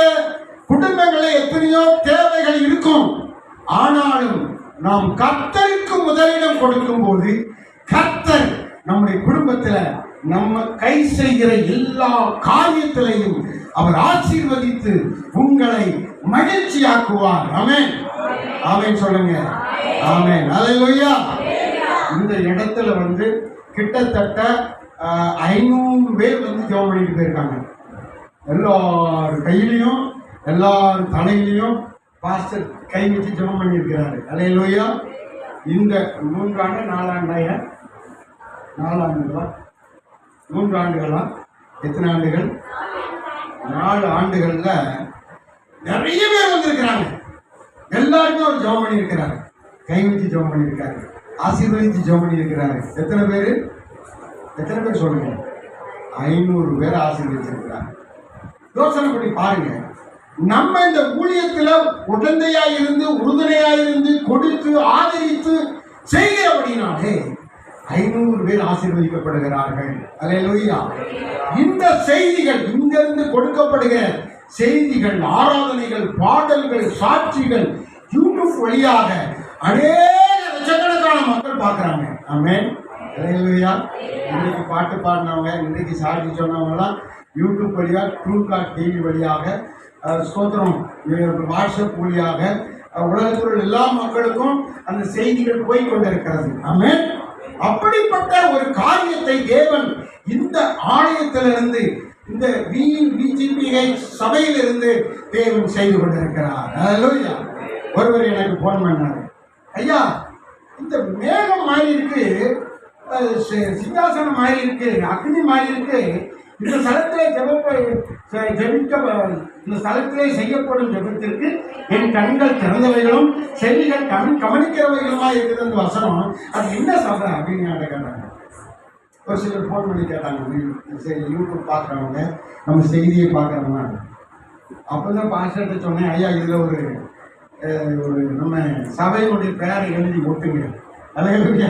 குடும்பங்களில் எத்தனையோ தேவைகள் இருக்கும். ஆனாலும் நாம் கர்த்தருக்கு முதலிடம் கொடுக்கும் போது கர்த்தர் நம்முடைய குடும்பத்துல நம்ம கை செய்கிற எல்லா காரியத்திலையும் அவர் ஆசீர்வதித்து உங்களை மகிழ்ச்சியாக்குவார். ஆமென். ஆமென் சொல்லுங்க. ஆமென். அல்லேலூயா. இந்த இடத்துல கிட்டத்தட்ட 500 பேர் ஜெபம் பண்ணிட்டு போயிருக்காங்க. எல்லார் கையிலையும் எல்லார் தலையிலையும் பாஸ்டர் கை வச்சு ஜெபம் பண்ணியிருக்கிறாரு. அல்லேலூயா. இந்த 3 ஆண்டு 4 ஆண்டாயா? 4 ஆண்டுகளா? 3 ஆண்டுகளா? எத்தனை ஆண்டுகள்? 4 ஆண்டுகள்ல நிறைய பேர் வந்திருக்கிறாங்க. எல்லாருமே அவர் ஜெபம் பண்ணியிருக்கிறாரு, கை வச்சு ஜெபம் பண்ணியிருக்காரு, ஆசீர்வதித்து ஜெபம் பண்ணியிருக்கிறாரு. எத்தனை பேர் சொல்லுங்க? 500 பேர் ஆசீர்வதிச்சிருக்கிறாங்க. யோசனை பண்ணி பாருங்க. நம்ம இந்த ஊழியத்துல உடந்தையாயிருந்து, உறுதுணையாயிருந்து, கொடுத்து ஆதரித்து செய்கிறபடினாலே 500 பேர் ஆசீர்வதிக்கப்படுகிறார்கள். அல்லேலூயா. இந்த செய்திகள், இங்கிருந்து கொடுக்கப்படுகிற செய்திகள், ஆராதனைகள், பாடல்கள், சாட்சிகள் யூடியூப் வழியாக அநேக லட்சக்கணக்கான மக்கள் பார்க்குறாங்க. ஆமென். அல்லேலூயா. இன்னைக்கு பாட்டு பாடினவங்க, இன்னைக்கு சாட்சி சொன்னவங்கலாம் யூடியூப் வழியாக, ட்ரூகார்ட் டிவி வழியாக, ஸ்தோத்திரம், வாட்ஸ்அப் வழியாக உலகத்தில் உள்ள எல்லா மக்களுக்கும் அந்த செய்திகள் போய் கொண்டிருக்கிறது. ஆமென். அப்படிப்பட்ட ஒரு காரியத்தை தேவன் இந்த ஆலயத்திலிருந்து, இந்த VGPH சபையிலிருந்து தேவன் செய்து கொண்டிருக்கிறார். அல்லேலூயா. ஒருவர் எனக்கு போன் பண்ணார், ஐயா இந்த மேகம் மாதிரி இருக்கு, சிங்காசனம் மாதிரி இருக்கு, அக்னி மாதிரி இருக்கு, இந்த ஸ்தலத்திலே ஜெபிக்க இந்த ஸ்தலத்திலே செய்யப்படும் ஜெபத்திற்கு என் கண்கள் திறந்தவைகளும் செவிகள் கவனிக்கிறவைகளுமா இருக்குது அந்த வசனம். அது என்ன சபை அப்படின்னு கேட்டாங்க. ஒரு சிலர் ஃபோன் பண்ணி கேட்டாங்க, சரி யூடியூப் பார்க்குறவங்க நம்ம செய்தியை பார்க்குறவங்க. அப்போ தான் பாஸ்டர்கிட்ட சொன்னேன், ஐயா இதில் ஒரு நம்ம சபையினுடைய பேரை எழுதி ஒட்டுங்க, அழகாக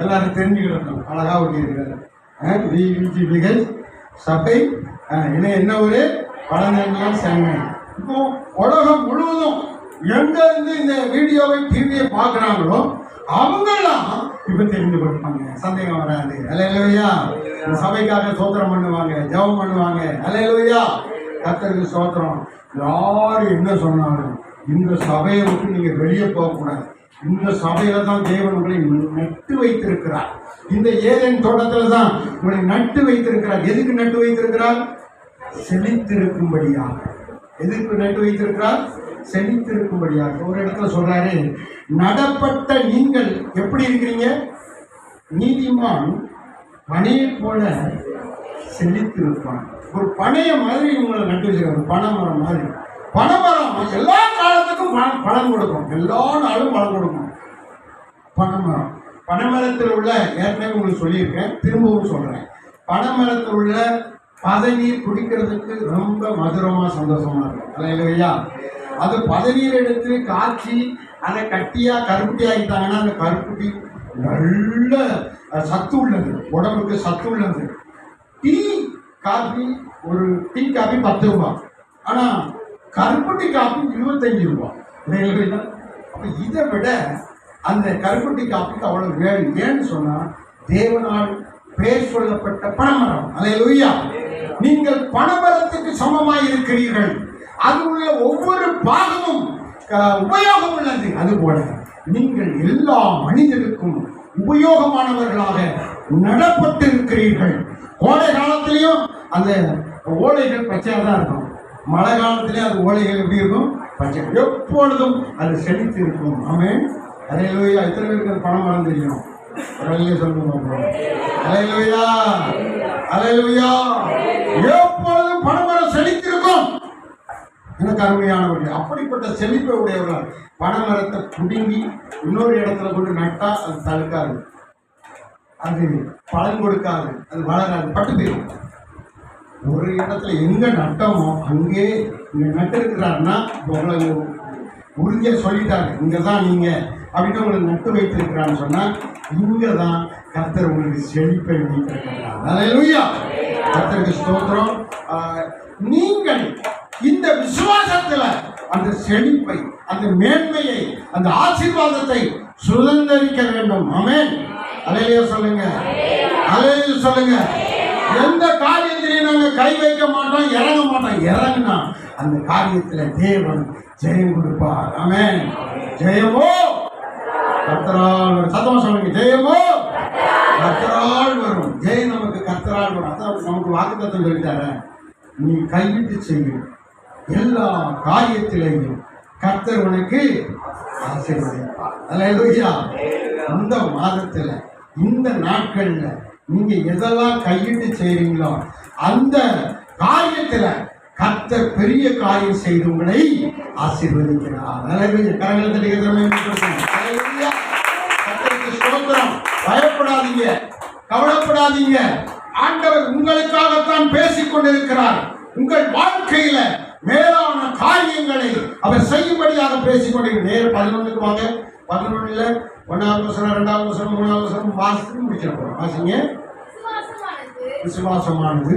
எல்லாரும் தெரிஞ்சுக்கிடணும். அழகாக ஒட்டியிருக்காரு சபை என்ன ஒரு பழங்கள்லாம் சென்னை. இப்போ உலகம் முழுவதும் எங்கேருந்து இந்த வீடியோவை டிவியை பார்க்குறாங்களோ அவங்கெல்லாம் இப்போ தெரிந்து கொடுப்பாங்க, சந்தேகம் வராது. அல்லேலூயா. இந்த சபைக்காக சோத்திரம் பண்ணுவாங்க, ஜெபம் பண்ணுவாங்க. அல்லேலூயா. கர்த்தருக்கு சோத்திரம். யார் என்ன சொன்னாலும் இந்த சபையை விட்டு நீங்கள் வெளியே போகக்கூடாது. இந்த சபையில தான் தேவன் உங்களை நட்டு வைத்திருக்கிறார். இந்த ஏதேன் தோட்டத்தில் தான் உங்களை நட்டு வைத்திருக்கிறார். எதுக்கு நட்டு வைத்திருக்கிறார்? செழித்திருக்கும்படியாக. எதுக்கு நட்டு வைத்திருக்கிறார்? செழித்திருக்கும்படியாக. ஒரு இடத்துல சொல்றாரு, நடப்பட்ட நீங்கள் எப்படி இருக்கிறீங்க? நீதிமான் பனையை போல செழித்திருப்பான். ஒரு பனைய மாதிரி உங்களை நட்டு வச்சிருக்காரு, பனைமரம் மாதிரி. பனைமரம் எல்லா காலத்துக்கும் பழம் கொடுக்கும், எல்லா நாளும் பழம் கொடுக்கும். பனைமரம், பனைமரத்தில் உள்ள, ஏற்கனவே உங்களுக்கு சொல்லியிருக்கேன், திரும்பவும் சொல்றேன், பனைமரத்தில் உள்ள பதநீர் குடிக்கிறதுக்கு ரொம்ப மதுரமா சந்தோஷமா இருக்கும். அல்லேலூயா. அது பதநீர் எடுத்து காய்ச்சி அதை கட்டியா கருப்பட்டி ஆகிட்டாங்கன்னா அந்த கருப்பட்டி நல்ல சத்து உள்ளது, உடம்புக்கு சத்து உள்ளது. டீ காபி, ஒரு டீ காபி 10 ரூபாய், ஆனா கருப்பட்டி காபி 25 ரூபாய். அப்ப இதை விட அந்த கருப்பட்டி காப்பிக்கு அவ்வளவு வேறு. ஏன்னு சொன்னா தேவனால் பேர் சொல்லப்பட்ட பனைமரம். அல்லேலூயா. நீங்கள் பனைமரத்துக்கு சமமாய் இருக்கிறீர்கள். அது உள்ள ஒவ்வொரு பாகமும் உபயோகம் உள்ளது. அதுபோல நீங்கள் எல்லா மனிதருக்கும் உபயோகமானவர்களாக நடப்பட்டு இருக்கிறீர்கள். கோடை காலத்திலையும் அந்த ஓலைகள் பச்சையாக தான் இருக்கும், மழை காலத்திலேயும் அது ஓலைகள் எப்படி இருக்கும்? பச்சை. எப்பொழுதும் அது செழித்து இருக்கும். ஆமென். அல்லேலூயா. எத்தனை பேருக்கு பனைமரம் தெரியும்? சொல்லுங்க. அல்லேலூயா. அல்லேலூயா. எப்பொழுதும் பனைமரம் செழித்திருக்கும். எனக்கு அருமையானவர்கள், அப்படிப்பட்ட செழிப்பை உடையவர்கள். பனைமரத்தை புடுங்கி இன்னொரு இடத்துல கொண்டு நட்டா அது தடுக்காது, அது பலன் கொடுக்காது, அது வளராது, பட்டு போயிடும். ஒரு இடத்துல எங்க நட்டமோ அங்கே இங்க நட்டு இருக்கிறாருன்னா உங்களை உறுதியாக சொல்லிட்டாரு, இங்கே தான் நீங்க அப்படின்னு உங்களை நட்டு வைத்திருக்கிறான்னு சொன்னா இங்கே தான் கர்த்தர் உங்களுக்கு செழிப்பை வைத்திருக்கிறார். அல்லேலூயா. கர்த்தருக்கு ஸ்தோத்திரம். நீங்கள் இந்த விசுவாசத்துல அந்த செழிப்பை, அந்த மேன்மையை, அந்த ஆசீர்வாதத்தை சுதந்திரிக்க வேண்டும். ஆமென். அல்லேலூயா சொல்லுங்க. அல்லேலூயா சொல்லுங்க. எந்த காரியத்திலையும் நாங்க கை வைக்க மாட்டோம், இறங்க மாட்டோம். இறங்கினா அந்த காரியத்துல தேவன் ஜெயம் கொடுப்பார். ஆமென். ஜெயமோ கர்த்தரால் வரும். சத்தமா சொல்லுங்க. ஜெயமோ கர்த்தரால் வரும். ஜெயம் நமக்கு கர்த்தரால் வரும். அதான் நமக்கு வாக்குத்தத்தம் சொல்லிட்டாரு, நீ கைவிட்டு செய்யும் எல்லா காரியத்திலையும் கர்த்தர் உனக்கு ஆசீர்வதிப்பார். அல்லேலூயா. இந்த மாதத்துல, இந்த நாட்கள்ல நீங்க எதெல்லாம் கையிட்டு செய்றீங்களோ அந்த காரியத்துல கர்த்தர் பெரிய காரியம் செய்து உங்களை ஆசீர்வதிக்கிறார். அல்லேலூயா. கரங்களை தட்டி அல்லேலூயா. கர்த்தருக்கு ஸ்தோத்திரம். பயப்படாதீங்க, கவலைப்படாதீங்க. ஆண்டவர் உங்களுக்காகத்தான் பேசிக் கொண்டிருக்கிறார். உங்கள் வாழ்க்கையில மேலான காரியங்களை அவர் செய்யும்படியாக பேசிக் கொண்டிருக்கிறார். நேரம் 11க்கு வாங்க. 11ல 1வது வசனம், 2வது வசனம், 3வது வசனம் வாசித்து முடிச்சிருக்கோம். வாசிங்க. விசுவாசமானது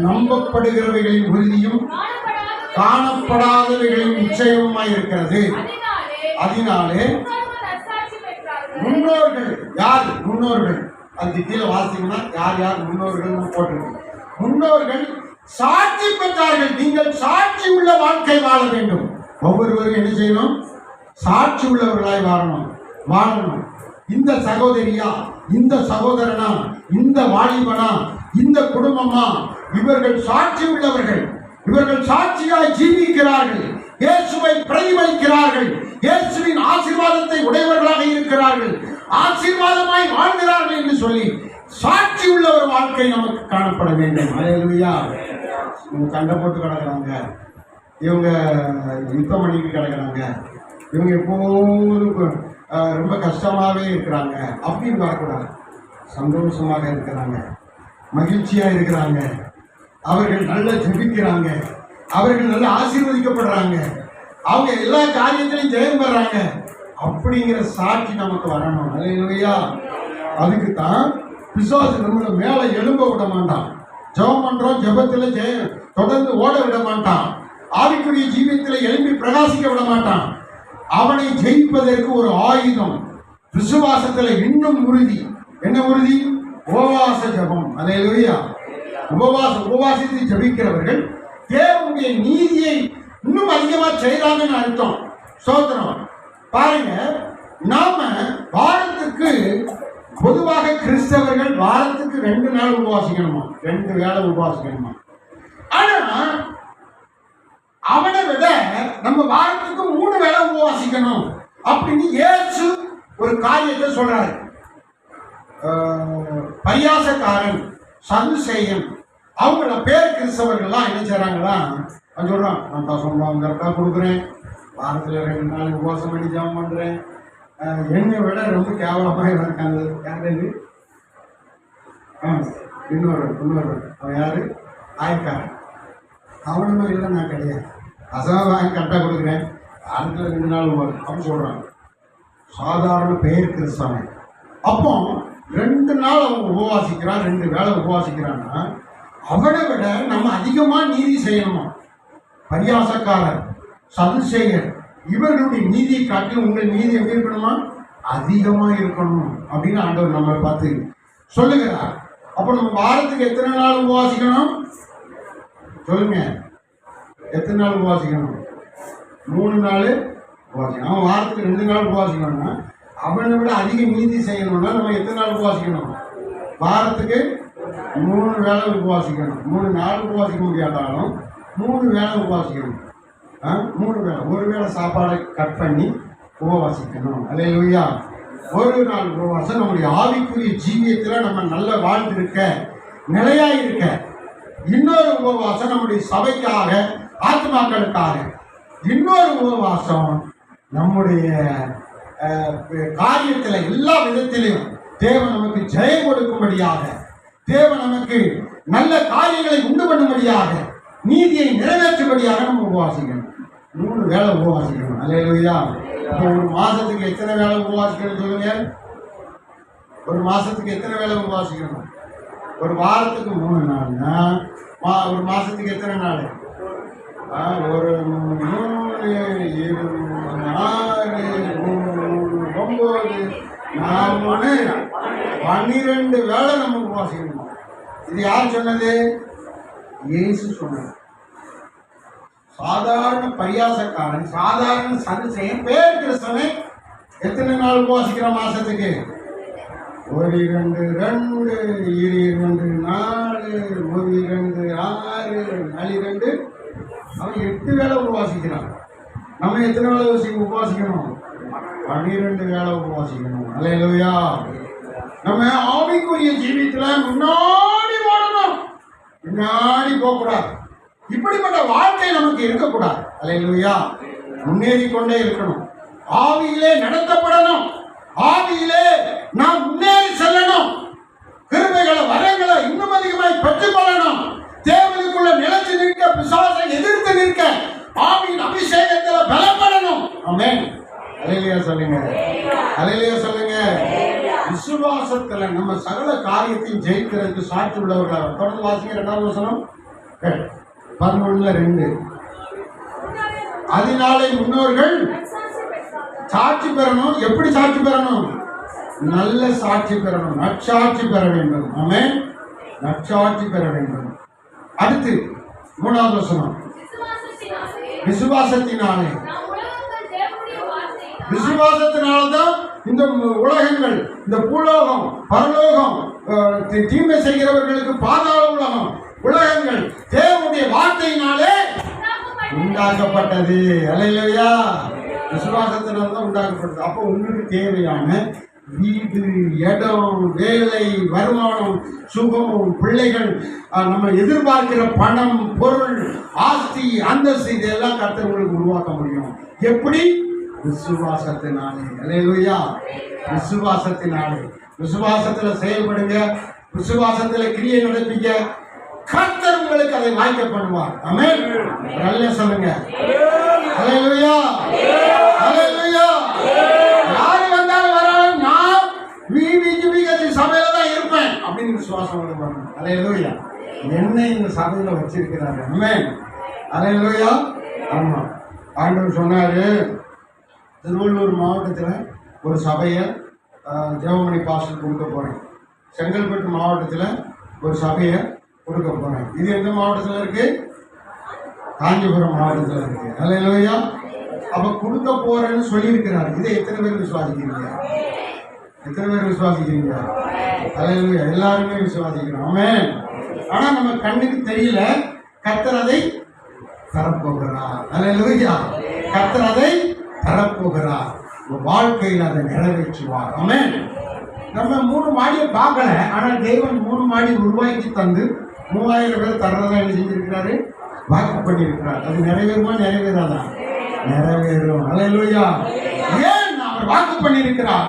நம்பப்படுகிறவைகளின் உறுதியும் காணப்படாதவைகளின் நிச்சயமாய் இருக்கிறது. அதனாலே முன்னோர்கள் யார்? முன்னோர்கள் அதுக்கு கீழே வாசிங்கன்னா யார் யார் முன்னோர்கள் போட்டிருக்கு. முன்னோர்கள் சாட்சி பெற்றார்கள். நீங்கள் சாட்சி உள்ள வாழ்க்கை வாழ வேண்டும். ஒவ்வொருவரும் என்ன செய்யணும்? சாட்சி உள்ளவர்களாய் வாழணும். இந்த சகோதரியா, இந்த சகோதரனா, இந்த வாலிபனா, இந்த குடும்பமா, இவர்கள் சாட்சி உள்ளவர்கள். இவர்கள் சாட்சியாய் ஜீவிக்கிறார்கள். இயேசுவை பிரதிபலிக்கிறார்கள். இயேசுவின் ஆசீர்வாதத்தை உடையவர்களாக இருக்கிறார்கள். இருக்கிறார்கள், ஆசீர்வாதமாய் வாழ்கிறார்கள் என்று சொல்லி சாட்சி உள்ள ஒரு வாழ்க்கை நமக்கு காணப்பட வேண்டும். அல்லேலூயா. இவங்க சண்டை போட்டு கிடக்குறாங்க, இவங்க யுத்தம் பண்ணிட்டு கிடக்குறாங்க, இவங்க எப்போதும் ரொம்ப கஷ்டமாகவே இருக்கிறாங்க அப்படின்னு வரக்கூடாது. சந்தோஷமாக இருக்கிறாங்க, மகிழ்ச்சியாக இருக்கிறாங்க, அவர்கள் நல்லா ஜெபிக்கிறாங்க, அவர்கள் நல்லா ஆசீர்வதிக்கப்படுறாங்க, அவங்க எல்லா காரியத்திலையும் ஜெயம் பெறாங்க அப்படிங்கிற சாட்சி நமக்கு வரணும். அல்லேலூயா. அதுக்கு தான் பிசாசு நம்மளை மேலே எழும்ப விட மாட்டான். ஜெபம் பண்றோம், ஜெபத்தில் தொடர்ந்து ஓட விட மாட்டான். ஆவிக்குரிய ஜீவியத்தில் எழும்பி பிரகாசிக்க விட மாட்டான். அவனை ஜெயிப்பதற்கு ஒரு ஆயுதம் விசுவாசத்தில் இன்னும் உறுதி. என்ன உறுதி? உபவாச ஜெபம். அல்லேலூயா. உபவாசித்து ஜெபிக்கிறவர்கள் தேவனுடைய நீதியை இன்னும் அதிகமா செய்யறாங்கன்னு அர்த்தம். ஸ்தோத்திரம். பாருங்க, நாம வாரத்துக்கு பொதுவாக கிறிஸ்தவர்கள் வாரத்துக்கு 2 நாள் உபவாசிக்கணுமா, 2 வேளை உபவாசிக்கணுமா. ஆனா அவனை விட நம்ம வாரத்துக்கு 3 வேளை உபவாசிக்கணும் அப்படின்னு இயேசு ஒரு காரியத்தை சொல்றாரு. பரியாசக்காரன், சதுசேயன், அவங்கள பேர் கிறிஸ்தவர்கள்லாம் என்ன செய்றாங்களா, நான் சொல்றான், நான் தசம் கரெக்டாக கொடுக்குறேன், வாரத்தில் 2 நாள் உபவாசம் பண்ணி ஜெபம் பண்றேன், என்னை விட ரொம்ப கேவலமாக இருக்காங்க. யாரு இது? இன்னொரு அவன் யாரு? ஆய்க்காரன். அவன மாதிரி இல்லை, நான் கிடையாது, அசமாக கரெக்டாக கொடுக்குறேன், வாரத்தில் 2 நாள் உபவாசம் அப்படின்னு சொல்றான். சாதாரண பெயர் கிறிஸ்தவன். அப்போ 2 நாள் அவன் உபவாசிக்கிறான், 2 வேளை உபவாசிக்கிறான்னா அவனை விட நம்ம அதிகமா நீதி செய்யணுமா. பரியாசக்காரர், சதுசேயர், இவர்களுடைய நீதியை காட்டி உங்கள் நீதி எப்படி இருக்கணுமா, அதிகமா இருக்கணும் அப்படின்னு ஆண்டவர் நம்மளை பார்த்து சொல்லுகிறார். அப்போ நம்ம வாரத்துக்கு எத்தனை நாள் உபவாசிக்கணும் சொல்லுங்க? எத்தனை நாள் உபவாசிக்கணும்? 3 நாள் உபவாசிக்கணும். அவன் வாரத்துக்கு 2 நாள் உபவாசிக்கணும்னா அவனை விட அதிக நீதி செய்யணும்னா நம்ம எத்தனை நாள் உபவாசிக்கணும்? வாரத்துக்கு 3 வேளை உபவாசிக்கணும். 3 நாள் உபவாசிக்க முடியாட்டாலும் 3 வேளை உபவாசிக்கணும். 3 வேளை, ஒரு வேளை சாப்பாடை கட் பண்ணி உபவாசிக்கணும். அல்லேலூயா. ஒரு நாள் உபவாசம் நம்முடைய ஆவிக்குரிய ஜீவியத்தில் நம்ம நல்ல வாழ்ந்திருக்க, நிலையாயிருக்க. இன்னொரு உபவாசம் நம்முடைய சபைக்காக, ஆத்மாக்களுக்காக. இன்னொரு உபவாசம் நம்முடைய காரியத்தில் எல்லா விதத்திலையும் தேவன் நமக்கு ஜெயம் கொடுக்கும்படியாக, தேவன் நமக்கு நல்ல காரியங்களை உண்டு பண்ணும்படியாக, நீதியை நிறைவேற்றும்படியாக நம்ம உபவாசிக்கணும். 3 வேளை உபவாசிக்கணும். அல்லேலூயா. இப்போ ஒரு மாசத்துக்கு எத்தனை வேளை உபவாசிக்கணும் சொல்லுங்க? ஒரு மாசத்துக்கு எத்தனை வேளை உபவாசிக்கணும்? ஒரு வாரத்துக்கு 3 நாள்னா ஒரு மாசத்துக்கு எத்தனை நாள்? ஒரு 3, 7, 6, 9, 4, 12 வேளை நம்ம உபவாசிக்கணும். இது யார் சொன்னது? இயேசு சொன்னது. சாதாரண பரியாசக்காரன், சாதாரண சதுசேயன், பேர் கிறிஸ்தவன் எத்தனை நாள் உபவாசிக்கிற மாசத்துக்கு? 1, 2, 2, 2, 4, 1, 2, 6, 4, 2, அவன் 8 வேளை உபவாசிக்கிறான். நம்ம எத்தனை வேளை உபவாசிக்கணும்? 12 வேளை உபவாசிக்கணும். அல்லேலூயா. நம்ம ஆவிக்குரிய ஜீவியத்துல முன்னாடி ஓடணும், பின்னாடி போகக்கூடாது. இப்படிப்பட்ட வாழ்க்கை நமக்கு இருக்கக்கூடாது. அல்லேலூயா. முன்னேறி கொண்டே இருக்கணும், ஆவியிலே நடத்தப்படணும், ஆவியிலே நாம் முன்னேறி செல்லணும், கிருபைகளை வரங்களை இன்னும் அதிகமாய் பெற்றுக்கொள்ளணும், தேவனுக்குள்ள நிலைத்து நிற்க, பிசாசை எதிர்த்து நிற்க, ஆவியின் அபிஷேகத்தில் பலப்படணும். ஆமென். அல்லேலூயா சொல்லுங்க, அல்லேலூயா சொல்லுங்க. விசுவாசத்துல நம்ம சகல காரியத்தையும் ஜெயிக்கிறதுக்கு சாட்சி உள்ளவர்களாக. தொடர்ந்து வாசிங்க 2வது வசனம் 11:2. அதனாலே முன்னோர்கள் சாட்சி பெறணும். எப்படி சாட்சி பெறணும்? நல்ல சாட்சி பெறணும், நற்சாட்சி பெற வேண்டும். ஆமென். நற்சாட்சி பெற வேண்டும். அடுத்து 3வது வசனம், விசுவாசத்தினாலே. விசுவாசத்தினால்தான் இந்த உலகங்கள், இந்த பூலோகம், பரலோகம், தீமை செய்கிறவர்களுக்கு பாதாள உலகம், உலகங்கள் தேவனுடைய வார்த்தையினாலே உண்டாக்கப்பட்டது. அல்லேலூயா. விசுவாசத்தினால தான் உண்டாக்கப்படுது. அப்போ உங்களுக்கு தேவையான வீடு, இடம், வேலை, வருமானம், சுகம், பிள்ளைகள், நம்ம எதிர்பார்க்கிற பணம், பொருள், ஆஸ்தி, அந்தஸ்து, இதெல்லாம் கர்த்தர் உங்களுக்கு உருவாக்க முடியும். எப்படி? விசுவாசத்தினாலே. அல்லேலூயா. விசுவாசத்தினாலே. விசுவாசத்துல செயல்படுங்க, விசுவாசத்துல கிரியை நடப்பீங்க, கர்த்தர் உங்களுக்கு அதை வாய்க்க பண்ணுவார். ஆமென். நல்ல சொல்லுங்க. அல்லேலூயா. அல்லேலூயா. யாரு வந்தாலும் வராலும் நான் விபிஜிபிகி சபையில தான் இருப்பேன் அப்படின்னு விசுவாசம் வரணும். அல்லேலூயா. என்னை இந்த சபையில வச்சிருக்கிறாரு. ஆமென். அல்லேலூயா. ஆமா, ஆண்டவர் சொன்னாரு, திருவள்ளூர் மாவட்டத்தில் ஒரு சபையை ஜெபமணி பாஸ்டர் கொடுக்க போறேன். செங்கல்பட்டு மாவட்டத்தில் ஒரு சபையை கொடுக்க போறேன். இது எந்த மாவட்டத்தில் இருக்கு? காஞ்சிபுரம் மாவட்டத்தில் இருக்கு. அல்லேலூயா. அப்ப கொடுக்க போறேன்னு சொல்லியிருக்கிறார். இதை எத்தனை பேர் விசுவாசிக்கிறீங்க? எத்தனை பேர் விசுவாசிக்கிறீங்க? அல்லேலூயா. எல்லாருமே விசுவாசிக்கிறோம். ஆமென். ஆனா நம்ம கண்ணுக்கு தெரியல. கர்த்தர் அதை தரப்போகிறார். அல்லேலூயா. கர்த்தர் அதை தரப்போகிறார். வாழ்க்கையில் அதை நிறைவேற்றுவார். ஆமென். நம்ம 3 மாடியை பார்க்கல, ஆனால் தேவன் 3 மாடி உருவாக்கி தந்து 3000 பேர் தர்றதா என்ன செஞ்சிருக்கிறாரு? வாக்கு பண்ணியிருக்கிறார். அது நிறைவேறுமா? நிறைவேறாதா? நிறைவேறும். அல்லேலூயா. ஏன் அவர் வாக்கு பண்ணியிருக்கிறார்?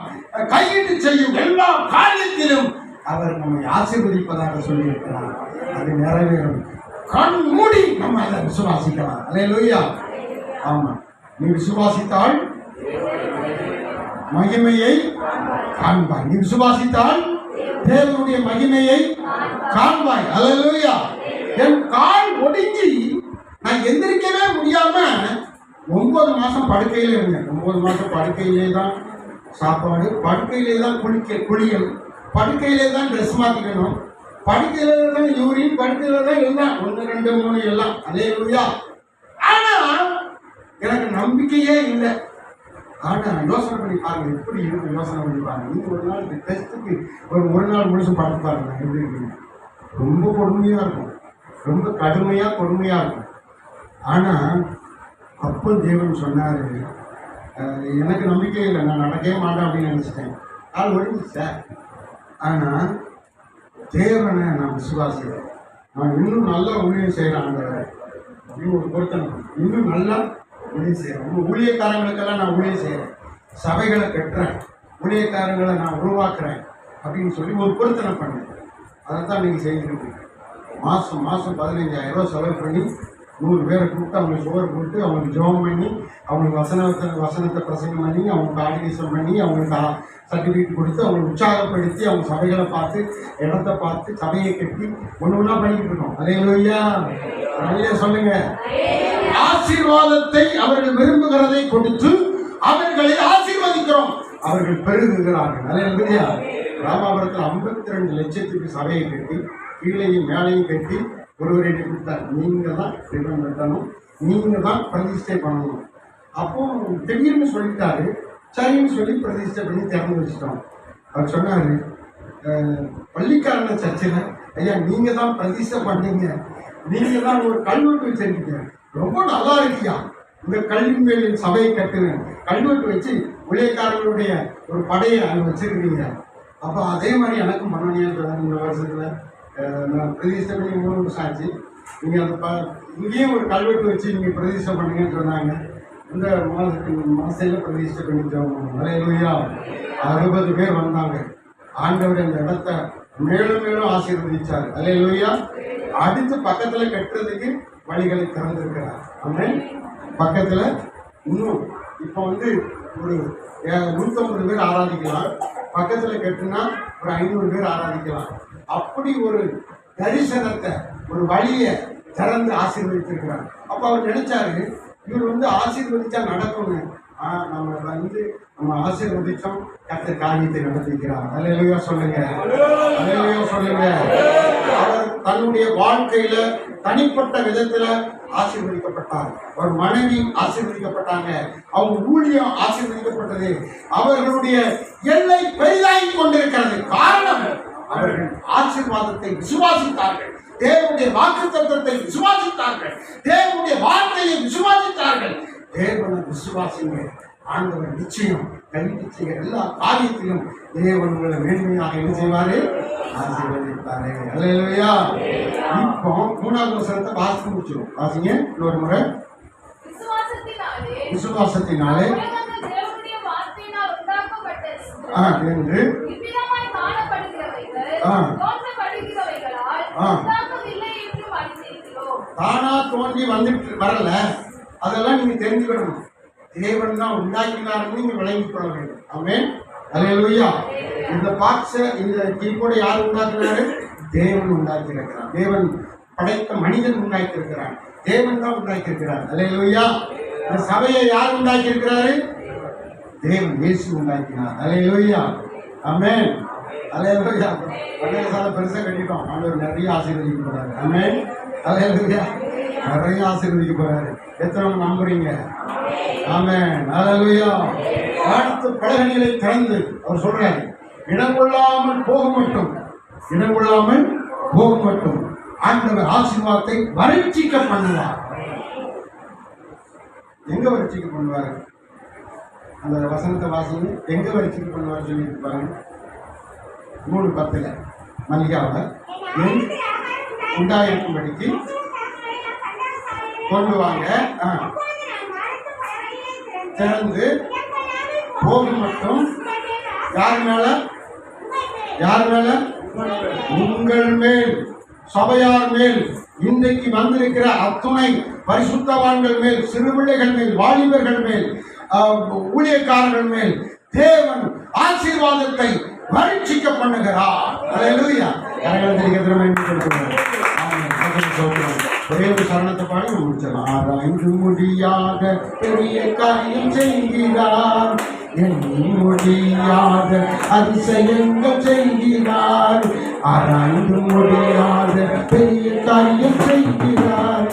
கையிட்டு செய்யும் எல்லா காரியத்திலும் அவர் நம்மை ஆசீர்வதிப்பதாக சொல்லியிருக்கிறார். அது நிறைவேறும். கண் மூடி நம்ம அதை விசுவாசிக்கலாம். அல்லேலூயா. ஆமா, நீ விசுவாசித்தால் மகிமையை காண்பாய். நீ விசுவாசித்தால் தேவனுடைய மகிமையை காண்பாய். அல்லேலூயா. என் கால் ஒடுங்கி நான் எந்திரிக்கவே முடியாம 9 மாசம் படுக்கையிலே இருந்தேன். 9 மாசம் படுக்கையிலே தான் சாப்பாடு, படுக்கையிலே தான் குளியல், படுக்கையிலே தான் ட்ரெஸ் மாற்றிக்கணும், படுக்கையிலே தான் யூரின், படுக்கையில தான் எல்லாம் 1 2 3 எல்லாம். அல்லேலூயா. ஆனா எனக்கு நம்பிக்கையே இல்லை. ஆனா யோசனை பண்ணி பாருங்க, எப்படி இருக்கு? யோசனை பண்ணி பாருங்க. நீங்க ஒரு நாள் டெஸ்ட்டுக்கு ஒரு நாள் முழுசும் படுத்து பாருங்க, எப்படி இருக்குங்க? ரொம்ப கொடுமையா இருக்கும், ரொம்ப கடுமையா கொடுமையா இருக்கும். ஆனா அப்போ தேவன் சொன்னாரு, எனக்கு நம்பிக்கை இல்லை, நான் நடக்கவே மாட்டேன் அப்படின்னு நினைச்சிட்டேன். ஆள் ஒழிஞ்சிச்சேன். ஆனா தேவனை நான் விசுவாசிக்கிறேன். நான் இன்னும் நல்லா ஊழியம் செய்யறேன் அப்படின்னு ஒரு பொருத்தனை. இன்னும் நல்லா ஊழியம் செய்யறேன். ஊழியக்காரங்களுக்கெல்லாம் நான் ஊழியம் செய்யறேன், சபைகளை கட்டுறேன், ஊழியக்காரங்களை நான் உருவாக்குறேன் அப்படின்னு சொல்லி ஒரு பொருத்தனை பண்ணேன். அதைத்தான் நீங்கள் செய்திருக்கீங்க. மாதம் 15,000 ரூபா செலவு பண்ணி 100 பேரை கூப்பிட்டு அவங்களுக்கு சோறு கொடுத்து அவங்களுக்கு ஜெபம் பண்ணி அவங்களுக்கு வசனத்தை பிரசங்கம் பண்ணி அவங்களுக்கு ஆர்கனைசேஷன் பண்ணி அவங்களுக்கு சர்டிஃபிகேட் கொடுத்து அவங்களுக்கு உற்சாகப்படுத்தி அவங்க சபைகளை பார்த்து இடத்த பார்த்து சபையை கட்டி ஒன்று பண்ணிக்கிட்டு இருக்கோம். அல்லேலூயா. நல்ல சொல்லுங்க. ஆசீர்வாதத்தை அவர்கள் விரும்புகிறதை கொடுத்து அவர்களை ஆசீர்வதிக்கிறோம். அவர்கள் பெருகுகிறார்கள். அல்லேலூயா. ராமாபுரத்தில் 52 லட்சத்துக்கு சபையை கட்டி கீழையும் மேலையும் கட்டி ஒருவரை கொடுத்தார். நீங்க தான் டிஃபன் கட்டணும், நீங்க தான் பிரதிஷ்டை பண்ணணும். அப்போ திடீர்னு சொல்லிட்டாரு. சரின்னு சொல்லி பிரதிஷ்டை பண்ணி திறந்து வச்சுட்டோம். அவர் சொன்னாரு, பள்ளிக்காரன சர்ச்சில், ஐயா நீங்க தான் பிரதிஷ்டை பண்ணீங்க, நீங்க தான் ஒரு கல்வெட்டு வச்சிருக்கீங்க, ரொம்ப நல்லா இருக்கியா, இந்த கல்விமேலின் சபையை கட்டுவேன், கல்வெட்டு வச்சு ஊழியக்காரர்களுடைய ஒரு படையை அங்கே வச்சிருக்கீங்க. அப்போ அதே மாதிரி எனக்கும் பண்ணணியான்னு இந்த வருஷத்தில் நான் பிரதிஷ்டை பண்ணி 3 வருஷம் ஆச்சு. நீங்கள் அந்த இங்கேயும் ஒரு கல்வெட்டு வச்சு நீங்கள் பிரதிஷ்டை பண்ணுங்கன்னு சொன்னாங்க. இந்த மாசையில் பிரதிஷ்டை பண்ணிட்டோம். அல்லேலூயா. 60 பேர் வந்தாங்க. ஆண்டவர் அந்த இடத்த மேலும் மேலும் ஆசீர்வதிச்சார். அல்லேலூயா. அடுத்து பக்கத்தில் கட்டுறதுக்கு வழிகளை திறந்திருக்கிறார். ஆமென். பக்கத்தில் இன்னும் இப்போ ஒரு 150 பேர் ஆராதிக்கலாம், பக்கத்தில் கட்டுனா ஒரு 500 பேர் ஆராதிக்கலாம். அப்படி ஒரு தரிசனத்தை, ஒரு வழியை திறந்து ஆசீர்வதித்திருக்கிறார். அப்போ அவர் நினைச்சாரு, இவர் ஆசீர்வதிச்சா நடக்கும்னு. நம்ம ஆசீர்வதிச்சோம், கர்த்தர் காரியத்தை நடத்திக்கிறார். அல்லேலூயா சொல்லுங்க. அல்லேலூயா சொல்லுங்க. அவர் தன்னுடைய வாழ்க்கையில தனிப்பட்ட விதத்துல ஆசீர்வதிக்கப்பட்டார். ஒரு மனைவி ஆசீர்வதிக்கப்பட்டாங்க, அவங்க ஊழியம் ஆசீர்வதிக்கப்பட்டது, அவர்களுடைய எல்லை பெரிதாகி கொண்டிருக்கிறது. காரணம், அவர்கள் ஆசீர்வாதத்தை விசுவாசித்தார்கள், தேவனுடைய வாக்குத்தத்தத்தை விசுவாசித்தார்கள், தேவனுடைய வார்த்தையை விசுவாசித்தார்கள். தேவனை விசுவாசிங்க, ஆண்டவர் நிச்சயம் கைது செய்ய எல்லா காரியத்திலும் தேவன் உங்களை மேன்மையாக என்ன செய்வாரு? ஆசீர்வதிப்பாரு. அல்லேலூயா. இப்போ 3வது வசனத்தை வாசித்து முடிச்சிடும். வாசிங்க இன்னொரு முறை. விசுவாசத்தினாலே என்று தானா தோன்றி வந்துட்டு வரல. அதெல்லாம் நீங்க தெரிஞ்சுக்கணும். தேவன் தான் உண்டாக்கினார்னு நீங்க விளங்கிக் கொள்ள வேண்டும். ஆமென். அல்லேலூயா. இந்த பாக்ஸ இந்த கீபோர்டை யார் உண்டாக்குறாரு? தேவன் உண்டாக்கி இருக்கிறார். தேவன் படைத்த மனிதன் உண்டாக்கி இருக்கிறார். தேவன் தான் உண்டாக்கி இருக்கிறார். அல்லேலூயா. இந்த சபையை யார் உண்டாக்கி இருக்கிறாரு? தேவன் இயேசு உண்டாக்கினார். அல்லேலூயா. ஆமென். அல்லேலூயா. பள்ளிசால பெருசா கட்டிட்டோம். ஆண்டவர் நிறைய ஆசீர்வதிக்க போறாரு. ஆமென். அல்லேலூயா. நிறைய ஆசீர்வதிக்க போறாரு. எத்தனை நம்புறீங்க? ஆமென். அல்லேலூயா. அடுத்த பலகணிகளை திறந்து அவர் சொல்றாரு, இடங்கொள்ளாமல் போக மட்டும், இடங்கொள்ளாமல் போக மட்டும் ஆண்டவர் ஆசீர்வாதத்தை வறட்சிக்க பண்ணுவார். எங்க வறட்சிக்க பண்ணுவார்? அந்த வசனத்தை வாசிங்க. எங்க வறட்சிக்க பண்ணுவார் சொல்லிட்டு பாருங்க. 3:10 மல்லிகாவில் உண்டாயிருக்கும்படிக்கு கொண்டு வாங்க, திறந்து போகும் மட்டும் யார் மேல? யார் மேல? உங்கள் மேல், சபையார் மேல், இன்றைக்கு வந்திருக்கிற அத்துணை பரிசுத்தவான்கள் மேல், சிறுபிள்ளைகள் மேல், வாலிபர்கள் மேல், ஊழியக்காரர்கள் மேல் தேவன் ஆசீர்வாதத்தை வறட்சிக்க பண்ணுகிறார். அல்லேலூயா. ஒரே ஒரு சரணத்தை பாடி முடிச்சலாம். ஆராய்ந்து முடியாத பெரிய காரியம் செய்கிறார், எண்ணி முடியாத அதிசயங்கள் செய்கிறார். ஆராய்ந்து முடியாத பெரிய காரியம் செய்கிறார்,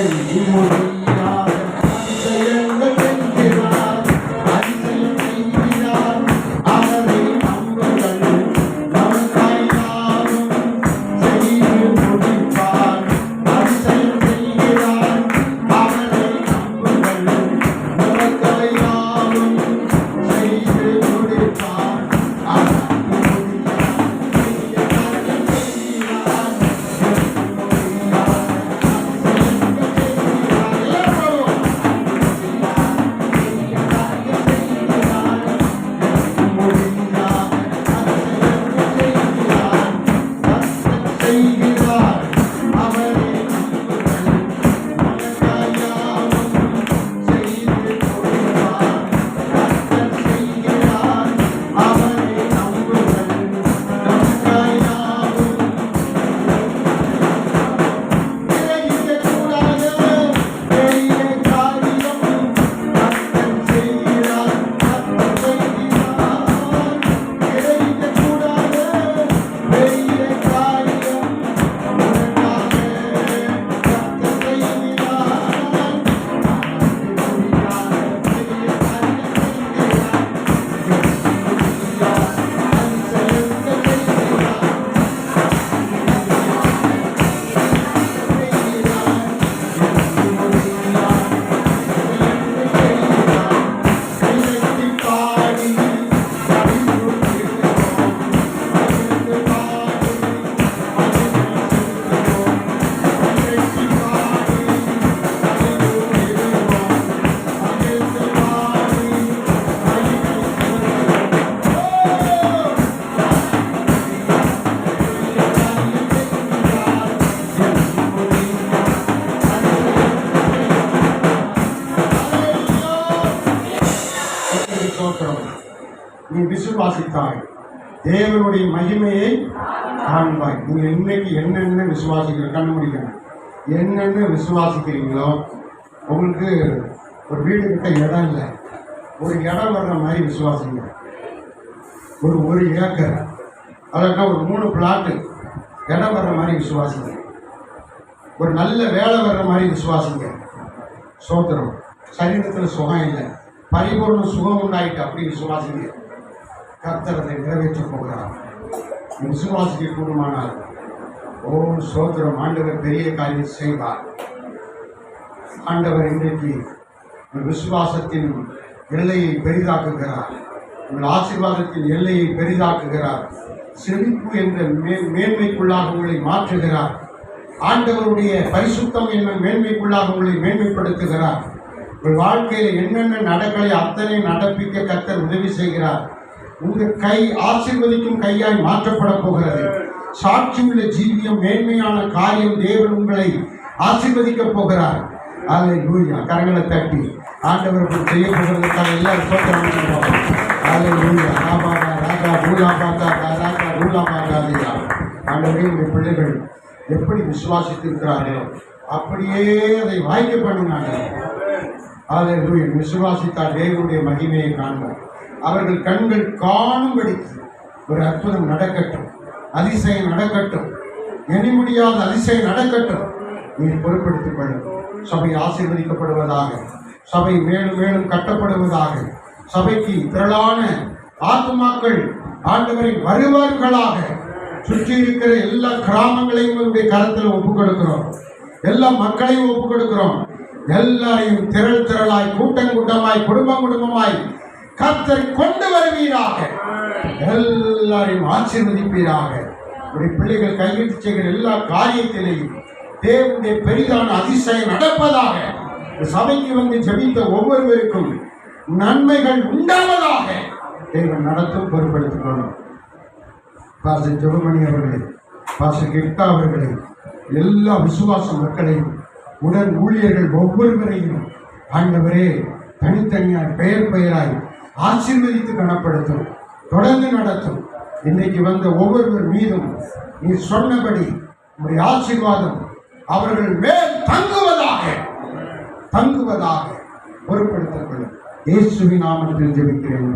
எண்ணி முடியாத அதிசயங்கள் செய்கிறார். அதிசயம் செய்கிறார், அவரை நம்புங்கள், நமக்காய் யாரும் செய்து முடிப்பார். அதிசயம் செய்கிறார், அவரை நம்புங்கள், நமக்காய் யாரும் செய்து முடிப்பார். நீ விசுவாசித்தாய், தேவனுடைய மகிமையை காண்பாய். நீங்க இன்னைக்கு என்னென்ன விசுவாசிக்கிற கண்ணு முடிக்கணும். என்னென்ன விசுவாசிக்கிறீங்களோ, உங்களுக்கு ஒரு வீடு கிட்ட இடம் இல்லை, ஒரு இடம் வர்ற மாதிரி விசுவாசிங்க. ஒரு ஏக்கர், அதற்கா ஒரு 3 பிளாட்டு இடம் வர்ற மாதிரி விசுவாசிங்க. ஒரு நல்ல வேலை வர்ற மாதிரி விசுவாசிங்க. சோத்திரம். சரீரத்தில் சுகம் இல்லை, பரிபூர்ண சுகம் உண்டாயிட்டு அப்படி விசுவாசிங்க. கர்த்தர் அதை நிறைவேற்ற போகிறார். விசுவாசிக்க கூடுமானால் சோத்திரம், ஆண்டவர் பெரிய காரியம் செய்வார். ஆண்டவர் இன்றைக்கு விசுவாசத்தின் எல்லையை பெரிதாக்குகிறார். உங்கள் ஆசீர்வாதத்தின் எல்லையை பெரிதாக்குகிறார். செழிப்பு என்ற மேன்மைக்குள்ளாக உங்களை மாற்றுகிறார். ஆண்டவருடைய பரிசுத்தம் என்ற மேன்மைக்குள்ளாக உங்களை மேன்மைப்படுத்துகிறார். உங்கள் வாழ்க்கையில் என்னென்ன நடக்கலை அத்தனை நடப்பிக்க கர்த்தர் உதவி செய்கிறார். உங்கள் கை ஆசீர்வதிக்கும் கையாய் மாற்றப்பட போகிறது. சாட்சியுள்ள ஜீவியம், மேன்மையான காரியம், தேவன் உங்களை ஆசீர்வதிக்க போகிறார். அல்லேலூயா. கரங்களை தட்டி ஆண்டவருக்கு செய்ய போகிறதுக்காக எல்லாரும் சோத்திரம். அல்லேலூயா. ராபாடா ராகா பூலாபாதா ராகா பூலாபாதாதியா. ஆண்டவரே, உங்கள் பிள்ளைகள் எப்படி விசுவாசித்திருக்கிறார்களோ அப்படியே அதை வாய்க்க பண்ணுனாங்க. அல்லேலூயா. விசுவாசித்தால் தேவனுடைய மகிமையை காண்பார். அவர்கள் கண்கள் காணும்படிக்கு ஒரு அற்புதம் நடக்கட்டும், அதிசயம் நடக்கட்டும், எண்ணி முடியாத அதிசயம் நடக்கட்டும். நீர் பொறுப்படுத்திக் கொள்ளும். சபை ஆசீர்வதிக்கப்படுவதாக, சபை மேலும் மேலும் கட்டப்படுவதாக, சபைக்கு திரளான ஆத்துமாக்கள் ஆண்டவரை வருவார்களாக. சுற்றி இருக்கிற எல்லா கிராமங்களையும் உங்களுடைய கரத்தில் ஒப்புக் கொடுக்கிறோம். எல்லா மக்களையும் ஒப்புக் கொடுக்கிறோம். எல்லாரையும் திரள் திரளாய், கூட்டம் கூட்டமாய், குடும்பம் குடும்பமாய் கர்த்தர் கொண்டு வருவீராக. எல்லாரையும் ஆசீர்வதிப்பீராக. உடைய பிள்ளைகள் கையிட்டு செய்கிற எல்லா காரியத்திலேயும் தேவனுடைய பெரிதான அதிசயம் நடப்பதாக. சபைக்கு வந்து ஜெபித்த ஒவ்வொருவருக்கும் நன்மைகள் உண்டாவதாக. தேவன் நடத்தும் பொறுப்படுத்திக் கொள்ளும். பாஸ்டர் ஜெபமணி அவர்களை, பாஸ்டர் கிப்தா அவர்களை, எல்லா விசுவாச மக்களையும், உடன் ஊழியர்கள் ஒவ்வொருவரையும் ஆண்டவரே தனித்தனியாய் பெயர் பெயராய் ஆசீர்வதித்து கனப்படுத்தும், தொடர்ந்து நடத்தும். இன்னைக்கு வந்த ஒவ்வொருவர் மீதும் நீ சொன்னபடி உங்களுடைய ஆசீர்வாதம் அவர்கள் மேல் தங்குவதாக பொறுப்படுத்திக் கொள்ளும். இயேசுவின் நாமத்தில் ஜெபிக்கிறேன்.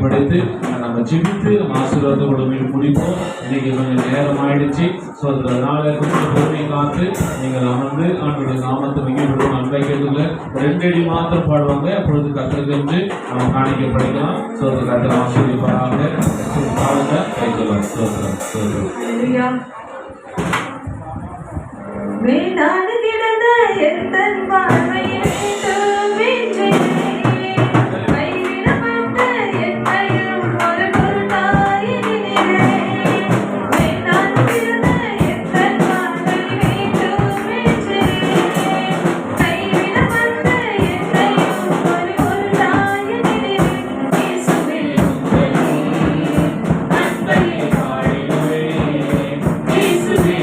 படைத்து நம்ம ஜெபித்து நம்ம ஆசீர்வாதத்தோட முடிப்போம். இன்னைக்கு கொஞ்சம் நேரம் ஆயிடுச்சு. ஸோ நாளை கொஞ்சம் பொறுமை காத்து நீங்கள் அமர்ந்து ஆண்டோடைய நாமத்தை மிகப்படும் அன்பை கேட்டுள்ள 2 அடி மாத்திரம் பாடுவாங்க. அப்பொழுது கத்திரிக்கொண்டு நம்ம காணிக்க படிக்கலாம். ஸோ அது கத்திர ஆசீர்வதிப்பாங்க. பாடுங்க, கைக்கலாம். சோத்திரம் சோத்திரம். வீணாது கிடந்த எத்தன் வாழ்வையில் வெற்றி கைவிடப்பட்ட எத்தையும் ஒரு பொருட்டாயினே. வீணாது கிடந்த எத்தன் வாழ்வையில் வெற்றி கைவிடப்பட்ட எத்தையும் ஒரு பொருட்டாயினே. இயேசுவே அன்பை பாடிடுவே. இயேசுவே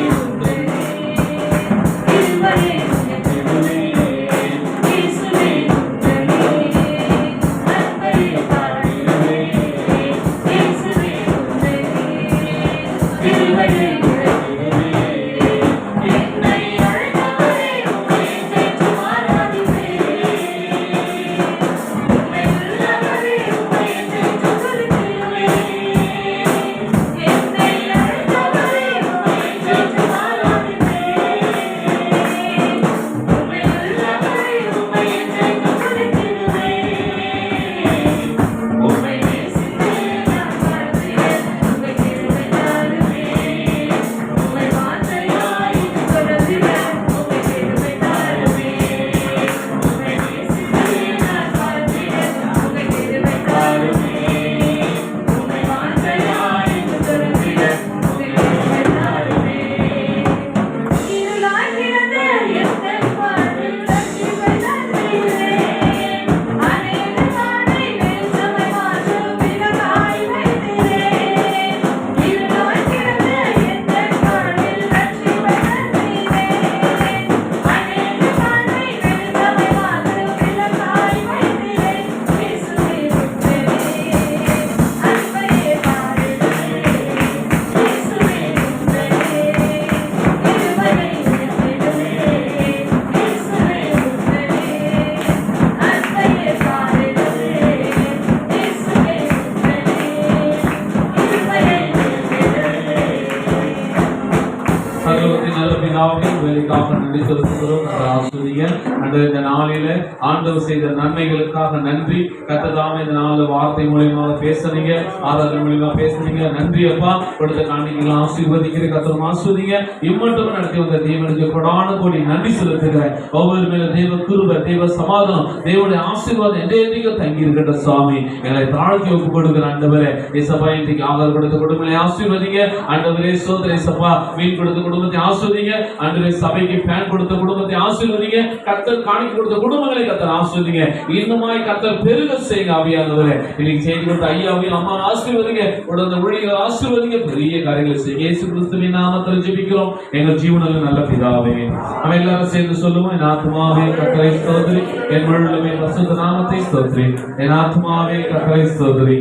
பிதாவே வேலைக்காக நன்றி செலுத்துகிறோம். ஆசிரிய அன்று இந்த நாளில ஆண்டவர் செய்த நன்மைகளுக்காக நன்றி. கர்த்ததாமே இந்த நாள் வார்த்தை மூலியமாக பேசுறீங்க, ஆராதனை மூலியமாக பேசுறீங்க. நன்றி அப்பா. கொடுத்த காணிக்கைகளை ஆசீர்வதிக்கிற கர்த்தரும் ஆசீர்வதிங்க. இம்மட்டும் நடத்தி வந்த தேவனுக்கு கொடான கோடி நன்றி செலுத்துகிறேன். ஒவ்வொரு மேல தேவ கிருபை, தேவ சமாதானம், தேவனுடைய ஆசீர்வாதம் என்றைக்கும் தங்கி இருக்கின்ற சுவாமி எங்களை தாழ்த்தி ஒப்பு கொடுக்கிற ஆண்டவரே இயேசப்பா. இன்றைக்கு ஆகார் கொடுத்த குடும்பங்களை ஆசீர்வதிங்க ஆண்டவரே. சோதரை சப்பா மீன் கொடுத்த குடும்பத்தை ஆசீர்வதிங்க ஆண்டவரே. சபைக்கு ஃபேன் கொடுத்த குடும்பத்தை ஆசீர்வதிங்க. கர்த்தர் காணிக்கை கொடுத்த குடும்பங்களை கர்த்தர் ஆசீர்வதிங்க. இன்னுமாய் கர்த்தர் பெருக செய்யுங்க ஆவியானவரே. இன்னைக்கு செய்தி கொடுத்த ஐயாவையும் அம்மா ஆசீர்வதிங்க. உடனே ஊழியர்கள் ஆசீர்வதிங்க. பெரிய காரியங்களை செய்ய இயேசு கிறிஸ்துவின் நாமத்தில் ஜெபிக்கிறோம் எங்கள் ஜீவனில் நல்ல பிதாவே. அவன் எல்லாரும் சேர்ந்து சொல்லுவோம். என் ஆத்மாவே கர்த்தரை ஸ்தோத்திரி, என் முழுமே பரிசுத்த நாமத்தை ஸ்தோத்திரி. என் ஆத்மாவே கர்த்தரை ஸ்தோத்திரி.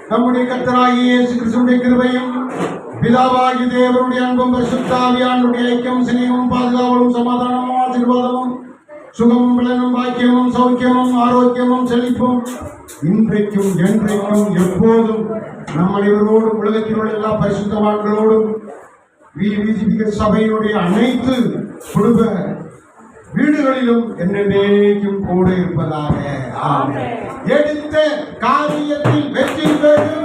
நம்முடைய கர்த்தராகிய இயேசு கிறிஸ்துவின் கிருபையும் பிதாவாகிய தேவனுடைய அன்பும் பரிசுத்த ஆவியானவருடைய ஐக்கியமும் சிநேகமும் பாதுகாவலும் சமாதானமும் ஆசீர்வாதமும் சுகமும் பலனும் பாக்கியமும் சௌக்கியமும் ஆரோக்கியமும் செழிப்பும் இன்றைக்கும் என்றைக்கும் எப்போதும் நம் அனைவரோடும் உலகத்தில் உள்ள எல்லா பரிசுத்தவான்களோடும் சபையினுடைய அனைத்து குடும்ப வீடுகளிலும் என்னென்னைக்கும் கூட இருப்பதாக. ஆமென். எடுத்த காரியத்தில் வெற்றி பெறும்.